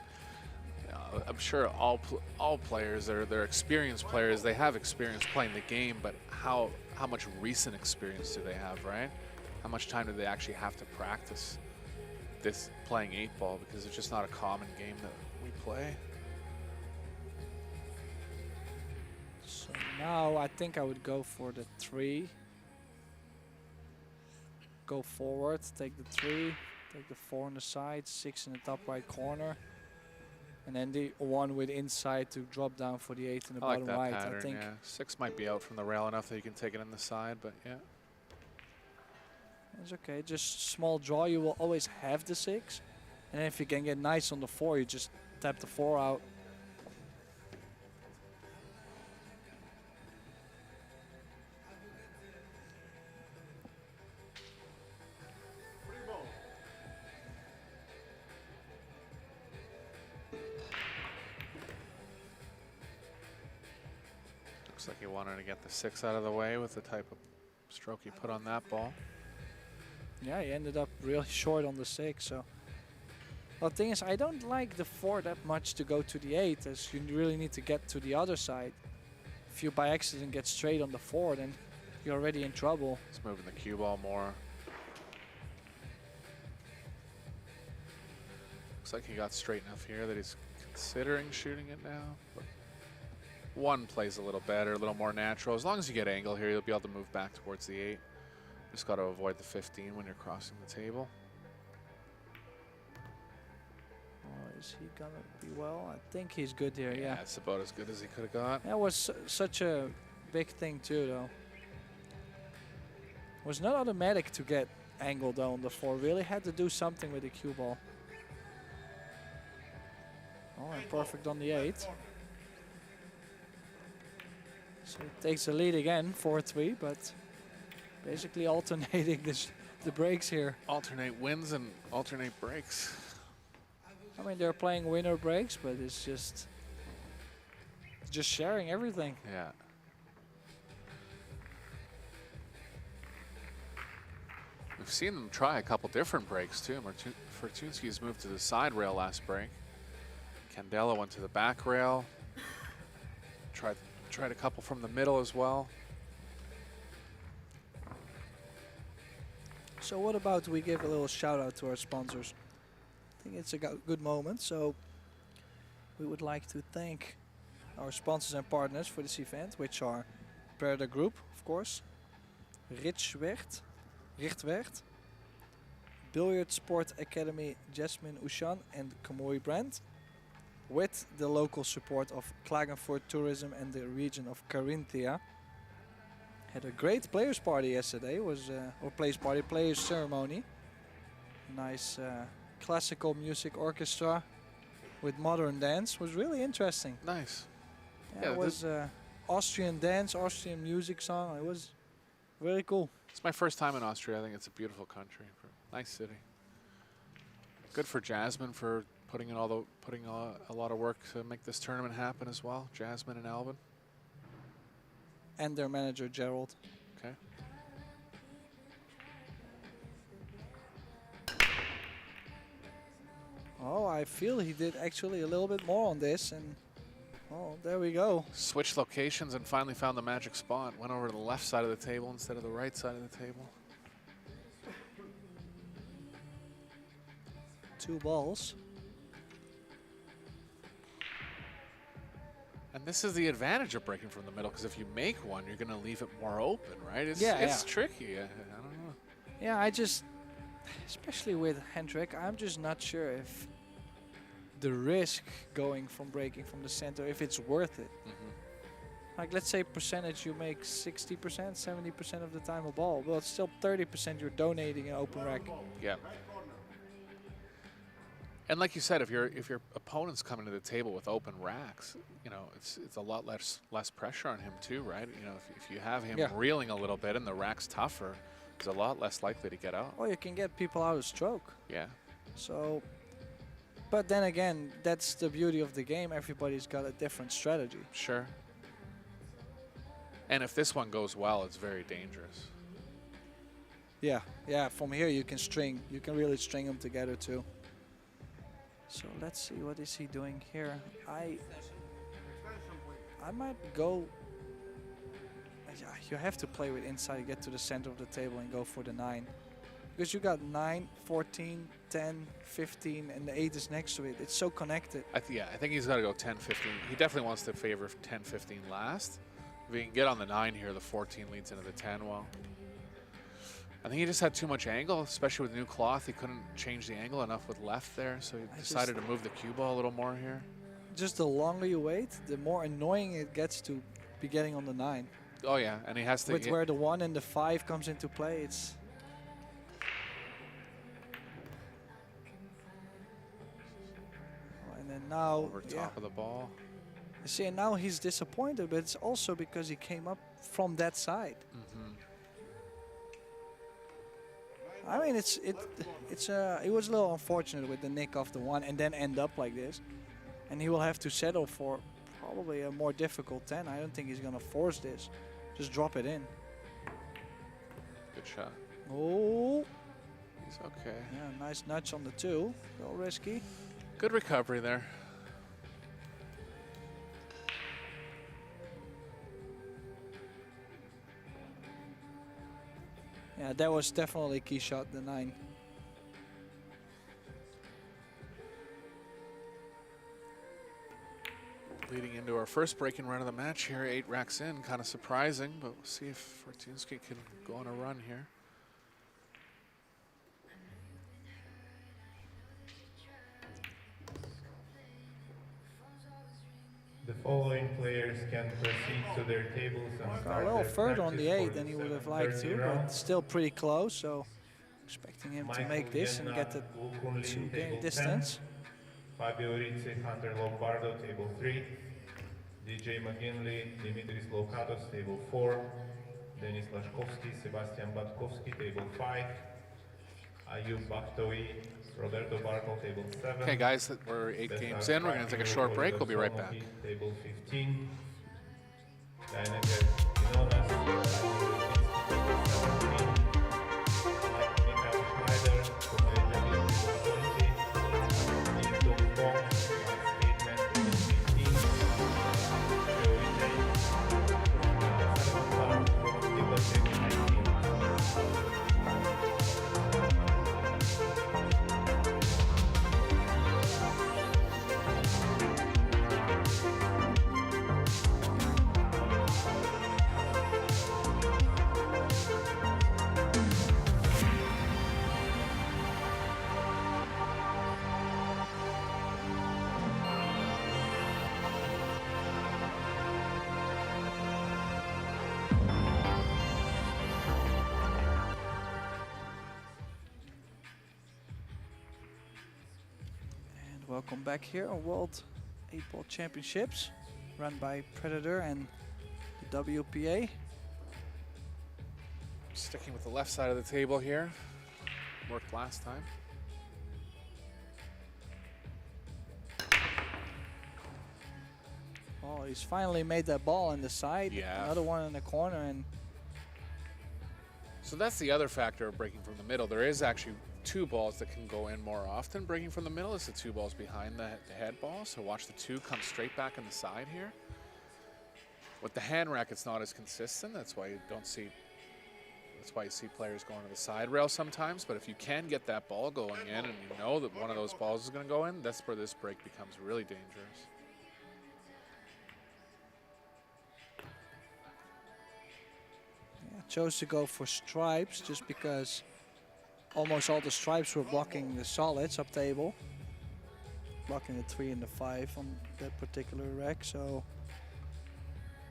I'm sure all players, they're experienced players, they have experience playing the game, but how much recent experience do they have, right? How much time do they actually have to practice this playing 8-ball, because it's just not a common game that we play. So now I think I would go for the 3. Go forward, take the 3, take the 4 on the side, 6 in the top right corner, and then the 1 with inside to drop down for the 8 in the bottom that right. pattern, I think. yeah. 6 might be out from the rail enough that you can take it in the side, but yeah. It's okay, just small draw. You will always have the 6, and then if you can get nice on the 4, you just tap the 4 out. Free ball. Looks like he wanted to get the 6 out of the way with the type of stroke he put on that ball. Yeah, he ended up really short on the 6. So, well, the thing is, I don't like the 4 that much to go to the 8, as you really need to get to the other side. If you by accident get straight on the 4, then you're already in trouble. He's moving the cue ball more. Looks like he got straight enough here that he's considering shooting it now. But 1 plays a little better, a little more natural. As long as you get angle here, you'll be able to move back towards the 8. Just got to avoid the 15 when you're crossing the table. Oh, is he gonna be well? I think he's good here, yeah. It's about as good as he could have got. That was such a big thing too, though. It was not automatic to get angled on the 4. Really had to do something with the cue ball. Oh, and perfect on the 8. So he takes the lead again, 4-3, but basically alternating the breaks here. Alternate wins and alternate breaks. I mean, they're playing winner breaks, but it's just sharing everything. Yeah. We've seen them try a couple different breaks too. Fortuński's moved to the side rail last break. Candela went to the back rail. Tried a couple from the middle as well. So what about we give a little shout out to our sponsors? I think it's a good moment. So we would like to thank our sponsors and partners for this event, which are Predator Group, of course, Richtwert, Billiard Sport Academy Jasmine Ushan and Kamui brand, with the local support of Klagenfurt Tourism and the region of Carinthia. Had a great players party yesterday. Was or players ceremony. Nice classical music orchestra with modern dance. Was really interesting. Nice. Yeah, it was Austrian dance, Austrian music song. It was really cool. It's my first time in Austria. I think it's a beautiful country. Nice city. Good for Jasmine for putting in a lot of work to make this tournament happen as well. Jasmine and Alvin. And their manager, Gerald. Okay. Oh, I feel he did actually a little bit more on this, and oh, there we go. Switched locations and finally found the magic spot. Went over to the left side of the table instead of the right side of the table. 2 balls. And this is the advantage of breaking from the middle, because if you make one, you're going to leave it more open, right? It's tricky. I don't know. Yeah, especially with Hendrik, I'm just not sure if the risk going from breaking from the center, if it's worth it. Like, let's say percentage, you make 60%, 70% of the time a ball. Well, it's still 30% you're donating an open rack. Yeah. And like you said, if your opponent's coming to the table with open racks, you know, it's a lot less pressure on him too, right? You know, if you have him reeling a little bit and the rack's tougher, he's a lot less likely to get out. Or you can get people out of stroke. Yeah. So, but then again, that's the beauty of the game. Everybody's got a different strategy. Sure. And if this one goes well, it's very dangerous. Yeah, yeah. From here you can string. You can really string them together too. So let's see, what is he doing here? I might go. Yeah, you have to play with inside, get to the center of the table and go for the 9. Because you got 9, 14, 10, 15, and the 8 is next to it. It's so connected. I think he's got to go 10, 15. He definitely wants to favor 10, 15 last. If he can get on the 9 here, the 14 leads into the 10 well. I think he just had too much angle, especially with new cloth. He couldn't change the angle enough with left there, so he decided to move the cue ball a little more here. Just the longer you wait, the more annoying it gets to be getting on the 9. Oh yeah, and he has to... With where the 1 and the 5 comes into play, it's... And then now... Over top of the ball. You see, and now he's disappointed, but it's also because he came up from that side. I mean, it was a little unfortunate with the nick off the 1 and then end up like this. And he will have to settle for probably a more difficult 10. I don't think he's going to force this. Just drop it in. Good shot. Oh. He's okay. Yeah, nice nudge on the 2. A little risky. Good recovery there. Yeah, that was definitely a key shot, the 9. Leading into our first breaking run of the match here, 8 racks in. Kind of surprising, but we'll see if Fortuński can go on a run here. The following players can proceed to their tables and Got start a little their further on matches the for 8 than he would have liked to, 7:30 but round. still pretty close, so expecting him to make this and get the 2-game distance. Fabio Rizzi, Hunter Lombardo, table 3. DJ McGinley, Dimitris Loukatos, table 4. Denis Lashkovsky, Sebastian Batkovsky, table 5. Ayub Bakhtoui, Roberto Barkov, table 7. Okay, guys, we're 8 games in. We're going to take a short break. We'll be right back. Table 15. Daineke Quinones, table 17. Michael Schneider, Kumail Nabil, table 20. Yingdong Fong, Max Bateman, table 18. Joey James, Salman from table 19. Welcome back here on World 8-Ball Championships, run by Predator and the WPA. Sticking with the left side of the table here. Worked last time. Oh, he's finally made that ball on the side. Yeah. Another one in the corner, and So that's the other factor of breaking from the middle. There is actually 2 balls that can go in more often. Breaking from the middle is the 2 balls behind the head ball. So watch the 2 come straight back on the side here. With the hand rack, it's not as consistent. That's why you don't see. That's why you see players going to the side rail sometimes. But if you can get that ball going in, and you know that one of those balls is going to go in, that's where this break becomes really dangerous. yeah, chose to go for stripes just because almost all the stripes were blocking the solids up table. blocking the 3 and the 5 on that particular rack. So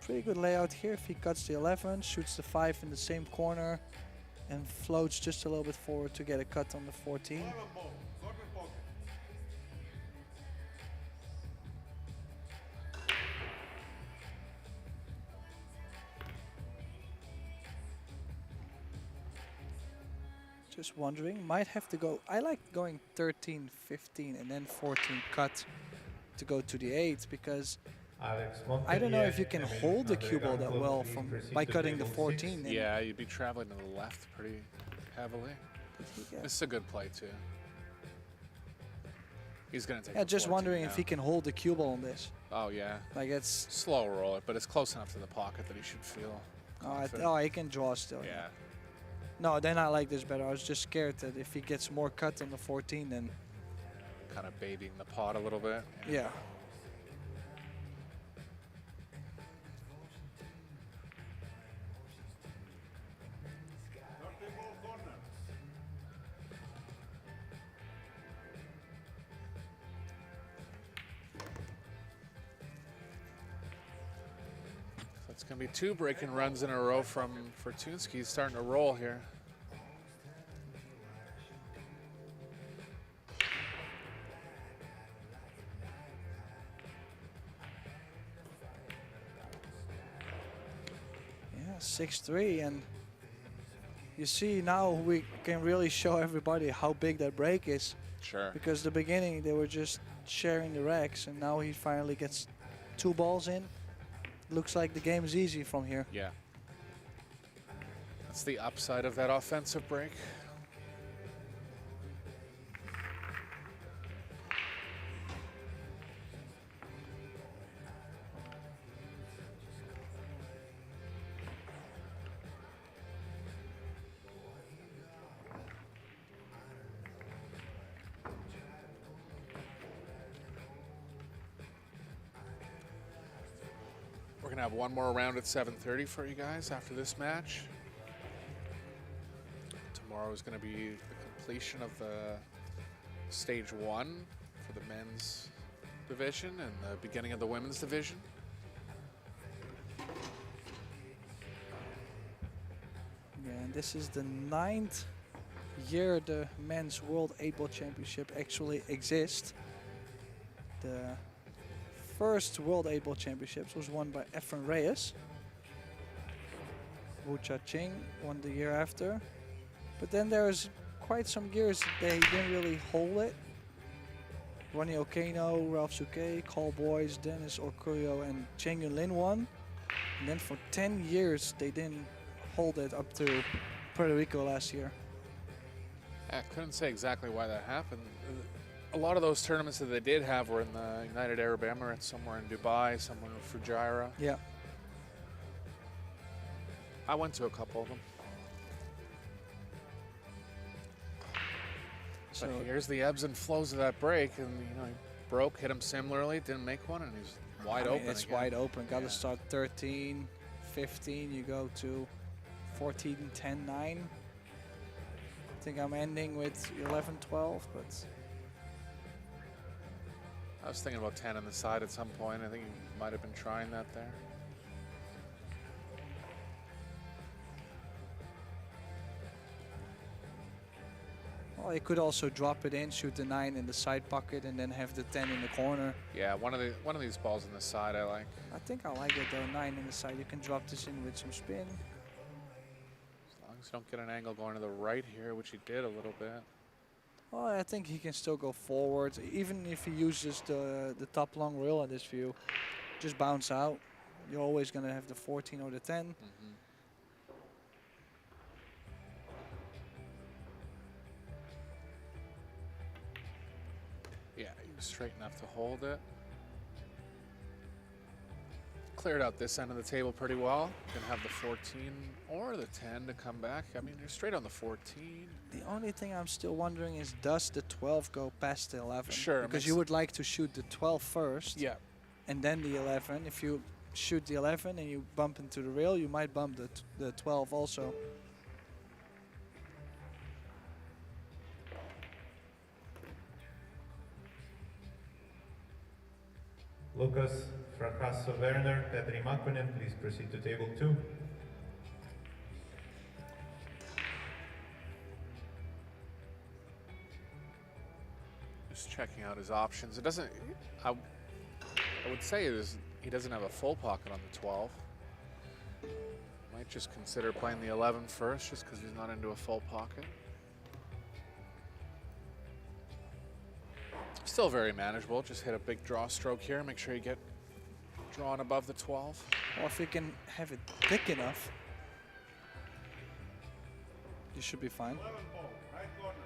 pretty good layout here. If he cuts the 11, shoots the 5 in the same corner, and floats just a little bit forward to get a cut on the 14. 11 ball. Corner pocket. Just wondering, might have to go. I like going 13, 15, and then 14 cut to go to the 8 because I don't know if you can hold the cue ball that well by cutting the 14. Yeah, you'd be traveling to the left pretty heavily. This is a good play too. He's gonna take. Yeah, the just 14 wondering now. if he can hold the cue ball on this. Oh yeah. Like it's. Slow roll it, but it's close enough to the pocket that he should feel. Oh, he can draw still. Yeah. No, then I like this better. I was just scared that if he gets more cut on the 14, then. Kind of babying the pot a little bit. Yeah. It's going to be 2 breaking runs in a row from Fortuński. He's starting to roll here. Yeah, 6-3, and you see now we can really show everybody how big that break is. Sure. Because the beginning they were just sharing the racks, and now he finally gets 2 balls in. Looks like the game is easy from here. Yeah. That's the upside of that offensive break. We're gonna have one more round at 7:30 for you guys after this match. Tomorrow is gonna be the completion of the stage 1 for the men's division and the beginning of the women's division. Yeah, and this is the 9th year the men's World 8-Ball Championship actually exists. The first World 8-Ball Championships was won by Efren Reyes. Wu Cha-ching won the year after. But then there's quite some years they didn't really hold it. Ronnie Okeno, Ralph Souquet, Carl Boys, Dennis Orcurio, and Cheng Yun Lin won. And then for 10 years they didn't hold it up to Puerto Rico last year. I couldn't say exactly why that happened. A lot of those tournaments that they did have were in the United Arab Emirates, somewhere in Dubai, somewhere in Fujairah. Yeah. I went to a couple of them. So But here's the ebbs and flows of that break, and you know, he broke, hit him similarly, didn't make one, and he's wide open. It's again. wide open. Got to Yeah. start 13, 15. You go to 14, 10, 9. I think I'm ending with 11, 12, but I was thinking about 10 on the side at some point. I think he might have been trying that there. well, he could also drop it in, shoot the 9 in the side pocket, and then have the 10 in the corner. Yeah, one of these balls on the side I like. I think I like it though. 9 in the side. You can drop this in with some spin. As long as you don't get an angle going to the right here, which he did a little bit. Well, I think he can still go forward, even if he uses the top long rail in this view. Just bounce out. You're always going to have the 14 or the 10. Mm-hmm. Yeah, he was straight enough to hold it. Cleared out this end of the table pretty well. Gonna have the 14 or the 10 to come back. I mean, you're straight on the 14. The only thing I'm still wondering is, does the 12 go past the 11? Sure, it Because makes- you would like to shoot the 12 first, Yeah. and then the 11. If you shoot the 11 and you bump into the rail, you might bump the 12 also. Lucas Fracasso Werner, Petri Makkonen, please proceed to table 2. Just checking out his options. It doesn't. I would say he doesn't have a full pocket on the 12. Might just consider playing the 11 first, just because he's not into a full pocket. Still very manageable. Just hit a big draw stroke here. Make sure you get drawn above the 12. Or if you can have it thick enough, you should be fine. 11 ball, right corner.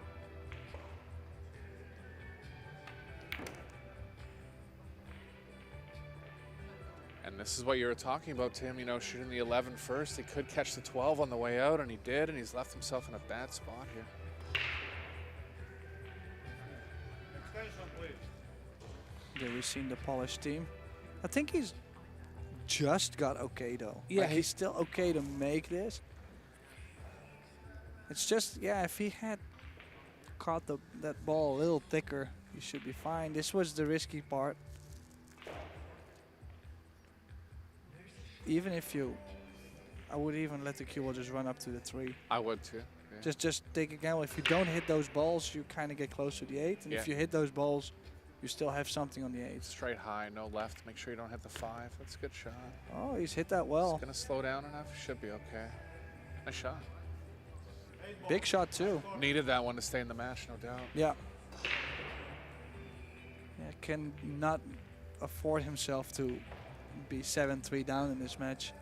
And this is what you were talking about, Tim. You know, shooting the 11 first. He could catch the 12 on the way out, and he did, and he's left himself in a bad spot here. Extension, please. Yeah, we've seen the polished team. I think he's just got okay though. Yeah, Like, he's still okay to make this. It's just, yeah, if he had caught that ball a little thicker, he should be fine. This was the risky part. Even if I would even let the cue ball just run up to the 3. I would too. Yeah. Just take a gamble. If you don't hit those balls, you kind of get close to the 8. And if Yeah. you hit those balls, you still have something on the 8. Straight high, no left. Make sure you don't hit the 5. That's a good shot. Oh, he's hit that well. It's gonna slow down enough. Should be okay. Nice shot. Big shot too. Needed that one to stay in the match, no doubt. Yeah. Yeah, can not afford himself to be 7-3 down in this match.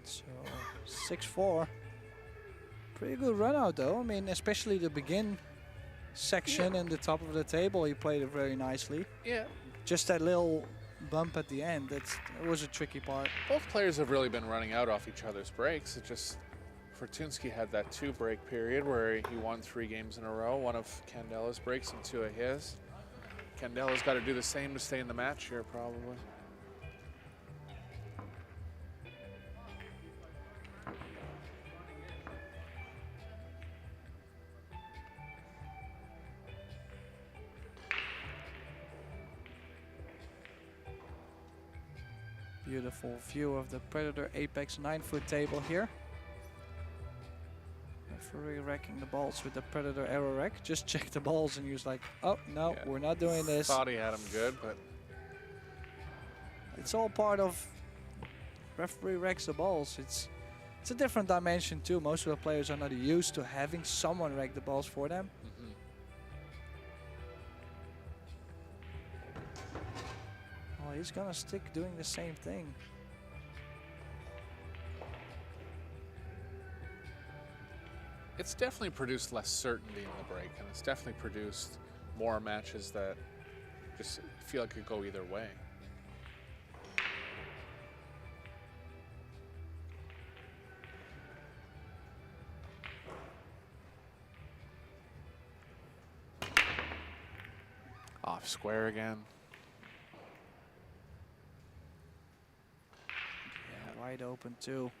So 6-4. Pretty good run out though. I mean, especially the begin section and the top of the table, he played it very nicely. Yeah. Just that little bump at the end, it was a tricky part. Both players have really been running out off each other's breaks. It just, Fortuński had that 2 break period where he won 3 games in a row, one of Candela's breaks and 2 of his. Candela's got to do the same to stay in the match here, probably. Beautiful view of the Predator Apex 9-foot table here. Referee racking the balls with the Predator arrow rack. Just check the balls and he was like, oh no, Yeah. we're not doing this. Thought he had him good, but It's all part of referee racks the balls. It's a different dimension too. Most of the players are not used to having someone rack the balls for them. Oh, he's gonna stick doing the same thing. it's definitely produced less certainty in the break, and it's definitely produced more matches that just feel like it could go either way. Off square again. Yeah, wide open too.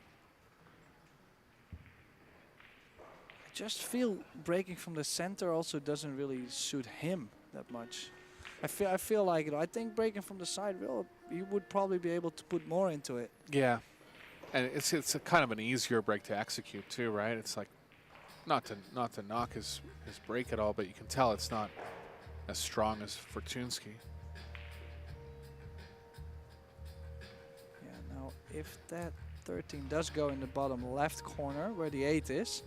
I just feel breaking from the center also doesn't really suit him that much. I feel like I think breaking from the side, he would probably be able to put more into it. Yeah, and it's a kind of an easier break to execute too, right? It's like not to knock his break at all, but you can tell it's not as strong as Fortuński. Yeah, now if that 13 does go in the bottom left corner where the 8 is,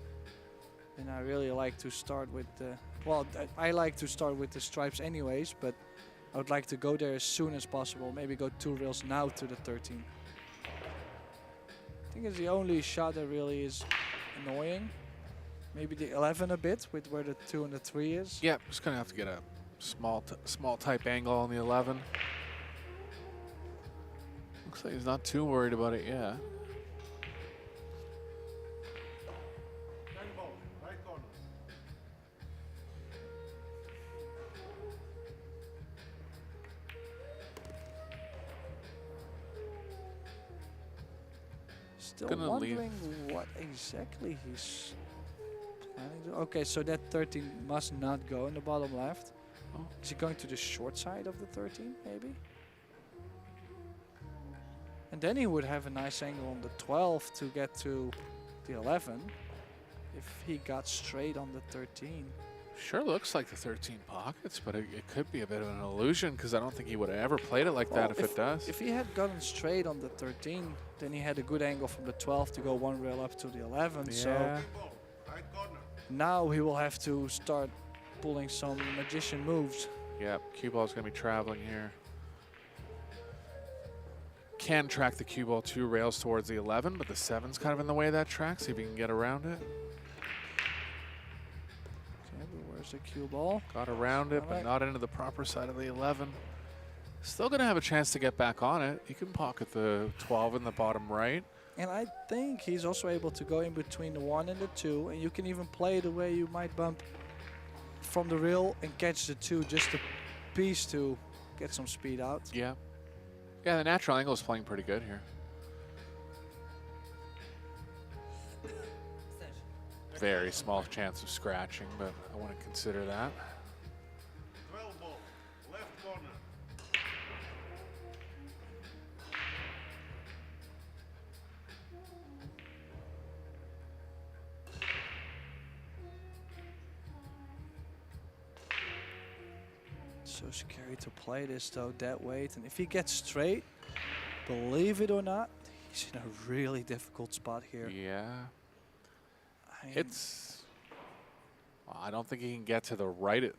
then I really like to start with the, well, I like to start with the stripes anyways, but I would like to go there as soon as possible. Maybe go 2 reels now to the 13. I think it's the only shot that really is annoying. Maybe the 11 a bit with where the 2 and the 3 is. Yeah, just gonna have to get a small type angle on the 11. Looks like he's not too worried about it yet. 10 ball, right corner. Still Gonna leave. wondering what exactly he's planning to. Okay, so that 13 must not go in the bottom left. Oh. Is he going to the short side of the 13, maybe? And then he would have a nice angle on the 12 to get to the 11 if he got straight on the 13. Sure looks like the 13 pockets, but it could be a bit of an illusion because I don't think he would have ever played it like that if it does. If he had gotten straight on the 13, then he had a good angle from the 12 to go one rail up to the 11. Yeah. So Right corner. now he will have to start pulling some magician moves. Yep, cue ball's going to be traveling here. Can track the cue ball 2 rails towards the 11, but the 7's kind of in the way of that track. See if he can get around it. Okay, but where's the cue ball? Got around it, but Alright. not into the proper side of the 11. Still going to have a chance to get back on it. He can pocket the 12 in the bottom right. And I think he's also able to go in between the 1 and the 2, and you can even play the way you might bump from the rail and catch the 2, just a piece to get some speed out. Yeah. Yeah, the natural angle is playing pretty good here. Very small chance of scratching, but I wouldn't consider that. 12 ball. Left corner. So scary to play this though, that weight. And if he gets straight, believe it or not, he's in a really difficult spot here. Yeah. I mean, It's. Well, I don't think he can get to the right of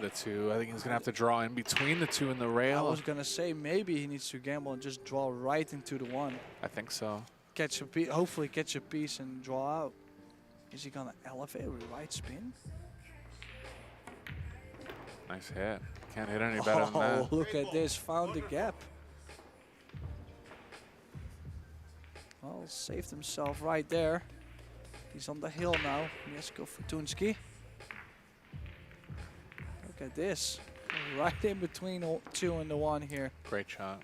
the 2. I think he's gonna have to draw in between the 2 and the I rail. was gonna say maybe he needs to gamble and just draw right into the 1. I think so. Catch a piece, hopefully catch a piece and draw out. Is he gonna elevate with right spin? Nice hit. Can't hit any better than Oh, that. look at this, found the gap. Well, saved himself right there. He's on the hill now, Mieszko Fortuński. Look at this, right in between 2 and the 1 here. Great shot.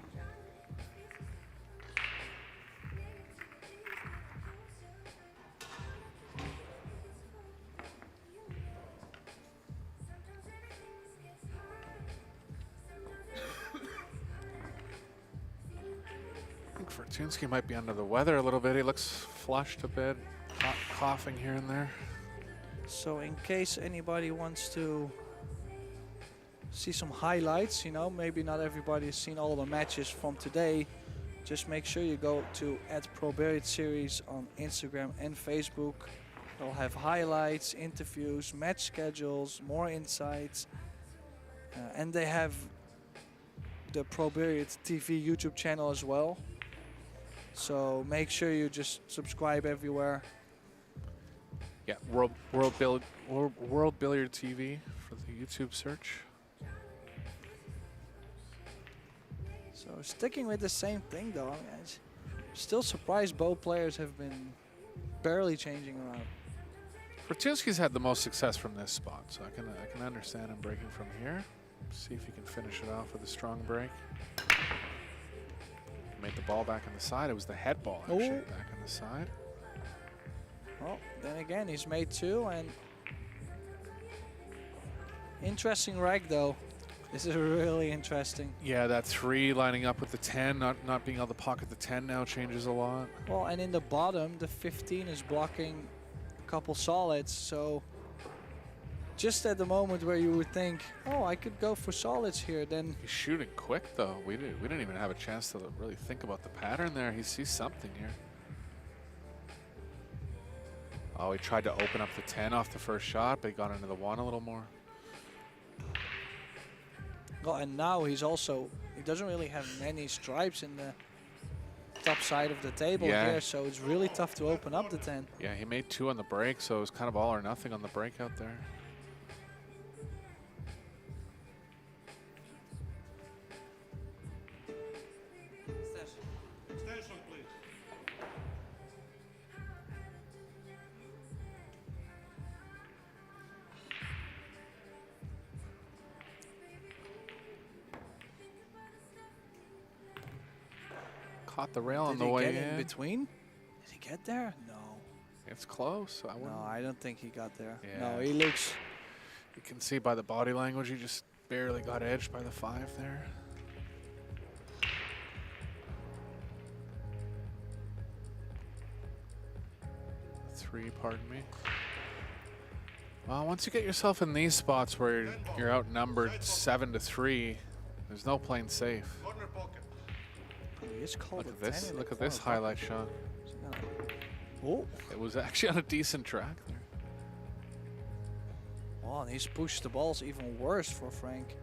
I think Fortuński might be under the weather a little bit. He looks flushed a bit, coughing here and there. So in case anybody wants to see some highlights, you know, maybe not everybody has seen all the matches from today, just make sure you go to @ProBilliardSeries on Instagram and Facebook. They'll have highlights, interviews, match schedules, more insights, and they have the ProBilliardTV YouTube channel as well. So make sure you just subscribe everywhere. Yeah, World Billiard TV for the YouTube search. So sticking with the same thing though, I mean, I'm still surprised both players have been barely changing around. Fortuński's had the most success from this spot, so I can understand him breaking from here. See if he can finish it off with a strong break. Made the ball back on the side. It was the head ball actually Ooh. back on the side. Well, then again, he's made 2, and interesting reg though. This is really interesting. Yeah, that 3 lining up with the 10, not being able to pocket the 10 now changes a lot. Well, and in the bottom, the 15 is blocking a couple solids, so just at the moment where you would think, oh, I could go for solids here, then He's shooting quick though. We didn't even have a chance to really think about the pattern there. He sees something here. Oh, he tried to open up the 10 off the first shot, but he got into the 1 a little more. well, and now he doesn't really have many stripes in the top side of the table Yeah. here, so it's really tough to open up the 10. Yeah, he made 2 on the break, so it was kind of all or nothing on the break out there. Extension, please. Caught the rail on Did the he way get in in. between? Did he get there? No. It's close. I wouldn't. No, I don't think he got there. Yeah. No, he looks. You can see by the body language, he just barely got edged by the 5 there. 3, pardon me. Well, once you get yourself in these spots where you're outnumbered 7-3, there's no playing safe. Corner pocket. He just called Look a at 10 this. in the Look at corner this highlight shot. pocket. Oh. It was actually on a decent track there. Oh, and he's pushed the balls even worse for Frank.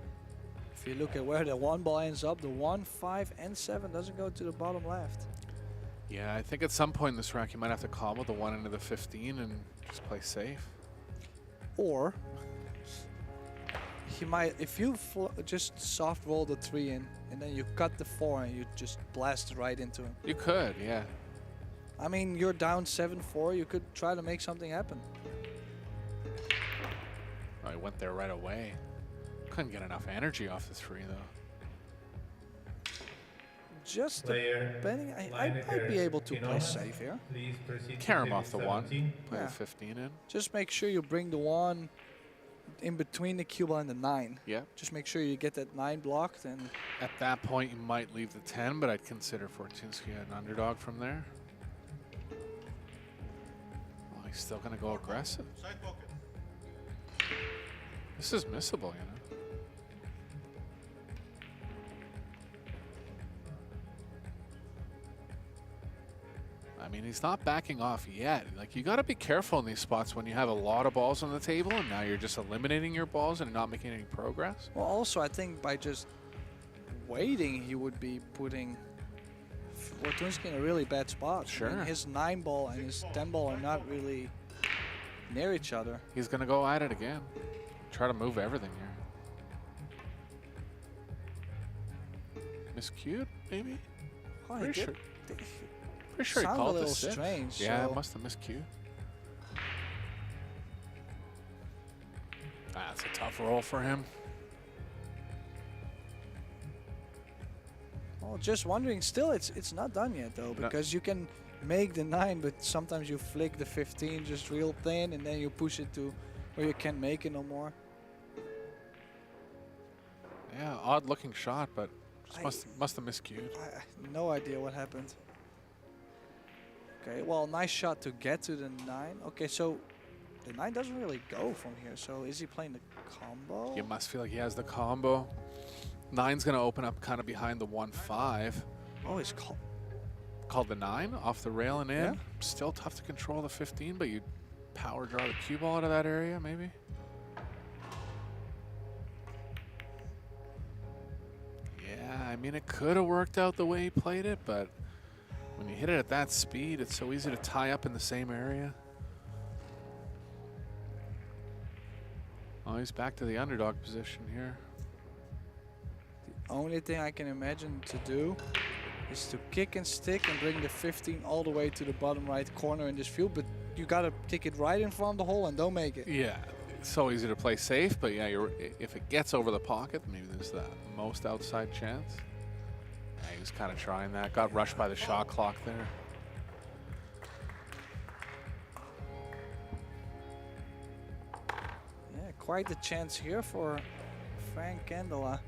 If you look at where the 1 ball ends up, the 1, 5, and 7 doesn't go to the bottom left. Yeah, I think at some point in this rack you might have to combo the 1 into the 15 and just play safe. Or he might, if you just soft roll the 3 in and then you cut the 4 and you just blast right into him. You could, yeah. I mean, you're down 7-4. You could try to make something happen. Oh, he went there right away. Couldn't get enough energy off the 3 though. Just Player depending, I might be able to play safe here. Please proceed to Carry him table off the 1. 17. Play Yeah. the 15 in. Just make sure you bring the 1 in between the cue ball and the 9. Yep. Just make sure you get that 9 blocked, and At that point, you might leave the 10, but I'd consider Fortuński an underdog from there. Well, he's still going to go aggressive. Side pocket. This is missable, you know. I mean, he's not backing off yet. Like, you got to be careful in these spots when you have a lot of balls on the table, and now you're just eliminating your balls and not making any progress. well, also I think by just waiting, he would be putting Fortuński in a really bad spot. I mean, Sure. his 9 ball and his 10 ball are not really near each other. He's going to go at it again. Try to move everything here. Miscued, maybe? Oh, he Pretty did. sure. Pretty sure he Sound a called the little 6. strange, Yeah, so- must have miscued. That's a tough roll for him. Well, just wondering. Still, it's not done yet though, because you can make the 9, but sometimes you flick the 15 just real thin, and then you push it to where you can't make it no more. Yeah, odd looking shot, but just I- must have miscued. I no idea what happened. Okay, well, nice shot to get to the 9. Okay, so the 9 doesn't really go from here. So is he playing the combo? You must feel like he has the combo. 9's going to open up kind of behind the 1-5. Oh, he's Called the 9 off the rail and in. Yeah. Still tough to control the 15, but you power draw the cue ball out of that area, maybe. Yeah, I mean, it could have worked out the way he played it, but when you hit it at that speed, it's so easy to tie up in the same area. Oh, he's back to the underdog position here. The only thing I can imagine to do is to kick and stick and bring the 15 all the way to the bottom right corner in this field, but you gotta kick it right in front of the hole and don't make it. Yeah, it's so easy to play safe, but yeah, if it gets over the pocket, maybe there's the most outside chance. Yeah, he was kind of trying that. Got rushed by the shot clock there. Yeah, quite the chance here for Frank Candela.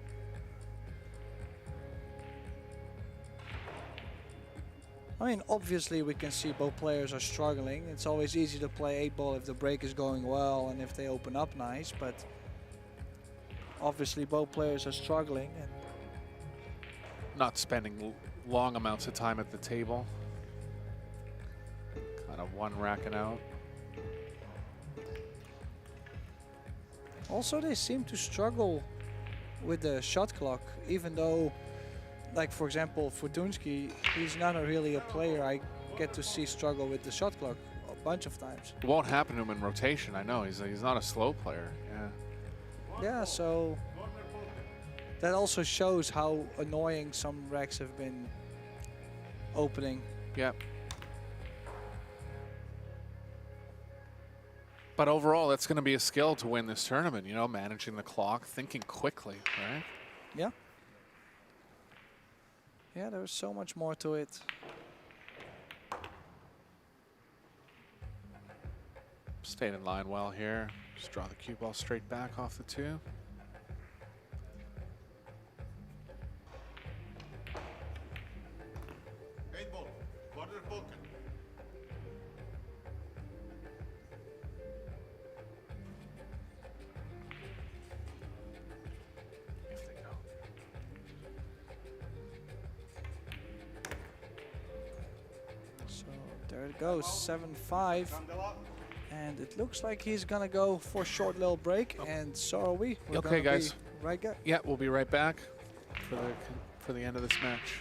I mean, obviously we can see both players are struggling. It's always easy to play 8 ball if the break is going well and if they open up nice, but obviously both players are struggling. And Not spending long amounts of time at the table. Kind of one racking out. also they seem to struggle with the shot clock, even though, like for example, Fortuński, he's not really a player I get to see struggle with the shot clock a bunch of times. It won't happen to him in rotation, I know. He's not a slow player. Yeah. Yeah, so that also shows how annoying some racks have been opening. Yep. But overall, that's going to be a skill to win this tournament, you know, managing the clock, thinking quickly, right? Yeah. Yeah, there's so much more to it. Staying in line well here. Just draw the cue ball straight back off the 2. Eight ball. Corner pocket. If they go. So there it goes, 7-5. Candela. And it looks like he's gonna go for a short little break, and so are we. We're Okay, gonna guys. be right back. Yeah, we'll be right back for the end of this match.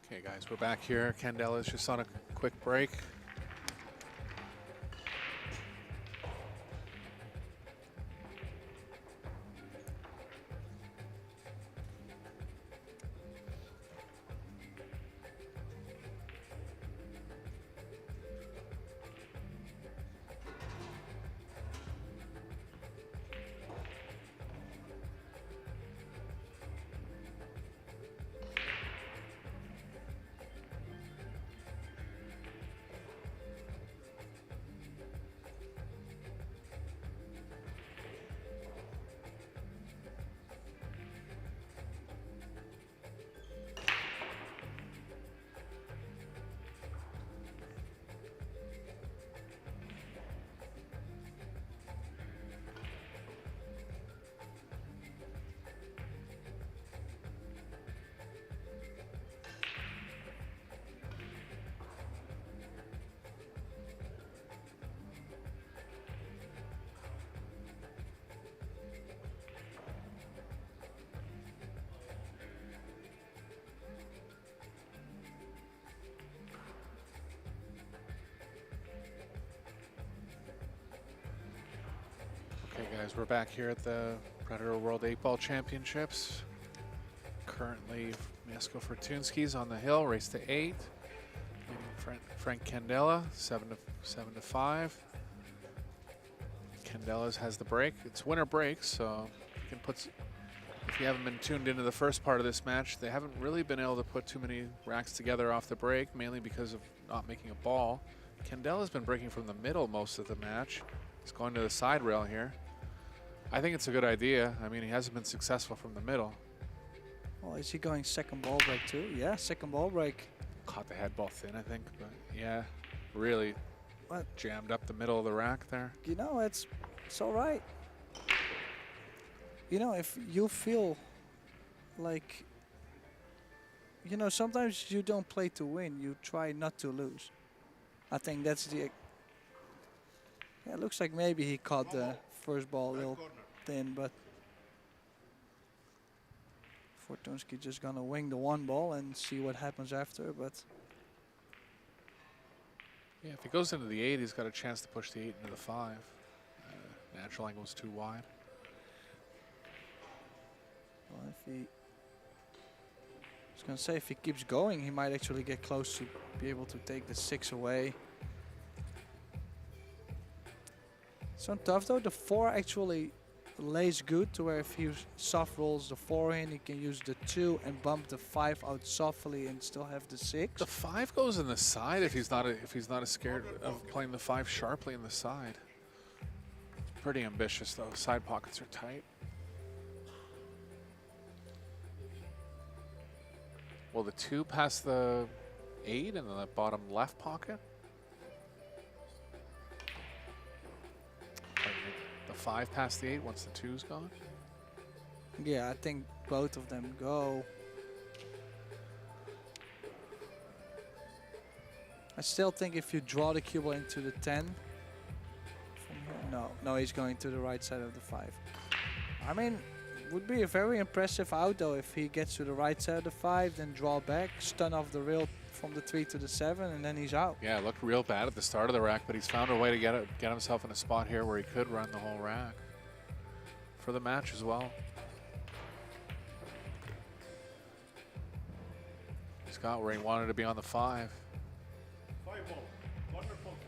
Okay, guys, we're back here. Candela's just on a quick break. Okay, guys, we're back here at the Predator World 8-Ball Championships. Currently, Mieszko Fortuński's on the hill, race to 8. Frank Candela, 7 to 5. Candela's has the break. It's winter break, so you can put. If you haven't been tuned into the first part of this match, they haven't really been able to put too many racks together off the break, mainly because of not making a ball. Candela's been breaking from the middle most of the match. He's going to the side rail here. I think it's a good idea. I mean, he hasn't been successful from the middle. Well, is he going second ball break too? Yeah, second ball break. Caught the head ball thin, I think, but yeah, really What? jammed up the middle of the rack there. You know, it's all right. You know, if you feel like, you know, sometimes you don't play to win, you try not to lose. I think that's the. Yeah, it looks like maybe he caught the first ball a little thin, but Fortuński just gonna wing the 1 ball and see what happens after. But Yeah, if he goes into the 8, he's got a chance to push the 8 into the 5. Natural angle was too wide. well, if he, I was gonna say if he keeps going, he might actually get close to be able to take the 6 away. So tough though. The 4 actually lays good to where if he soft rolls the 4 in, he can use the 2 and bump the 5 out softly and still have the 6. The 5 goes in the side if he's not as scared of playing the 5 sharply in the side. It's pretty ambitious though. Side pockets are tight. Will the 2 pass the 8 in the bottom left pocket? 5 past the 8 once the 2's gone? Yeah, I think both of them go. I still think if you draw the cue ball into the 10, from here, no, he's going to the right side of the 5. I mean, would be a very impressive out though if he gets to the right side of the 5, then draw back, stun off the rail from the 3 to the 7, and then he's out. Yeah, it looked real bad at the start of the rack, but he's found a way to get himself in a spot here where he could run the whole rack for the match as well. He's got where he wanted to be on the 5. 5 ball. Corner pocket.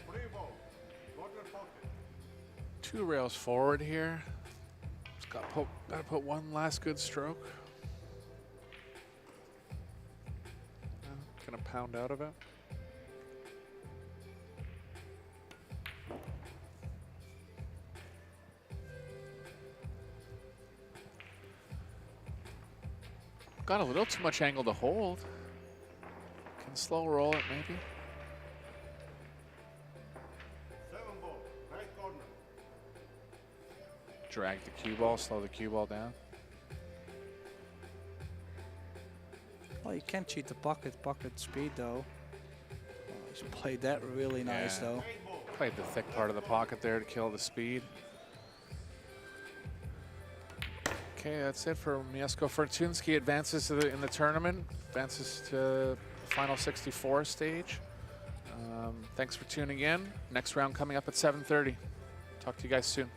Free ball. Corner pocket. 2 rails forward here. Just got to put one last good stroke. Gonna pound out of it. Got a little too much angle to hold. Can slow roll it maybe. 7 ball. Right corner. Drag the cue ball, slow the cue ball down. Well, you can't cheat the pocket speed though. Oh, he's played that really nice Yeah. though. Played the thick part of the pocket there to kill the speed. Okay, that's it for Mieszko. Fortuński advances to in the tournament, advances to the final 64 stage. Thanks for tuning in. Next round coming up at 7:30. Talk to you guys soon.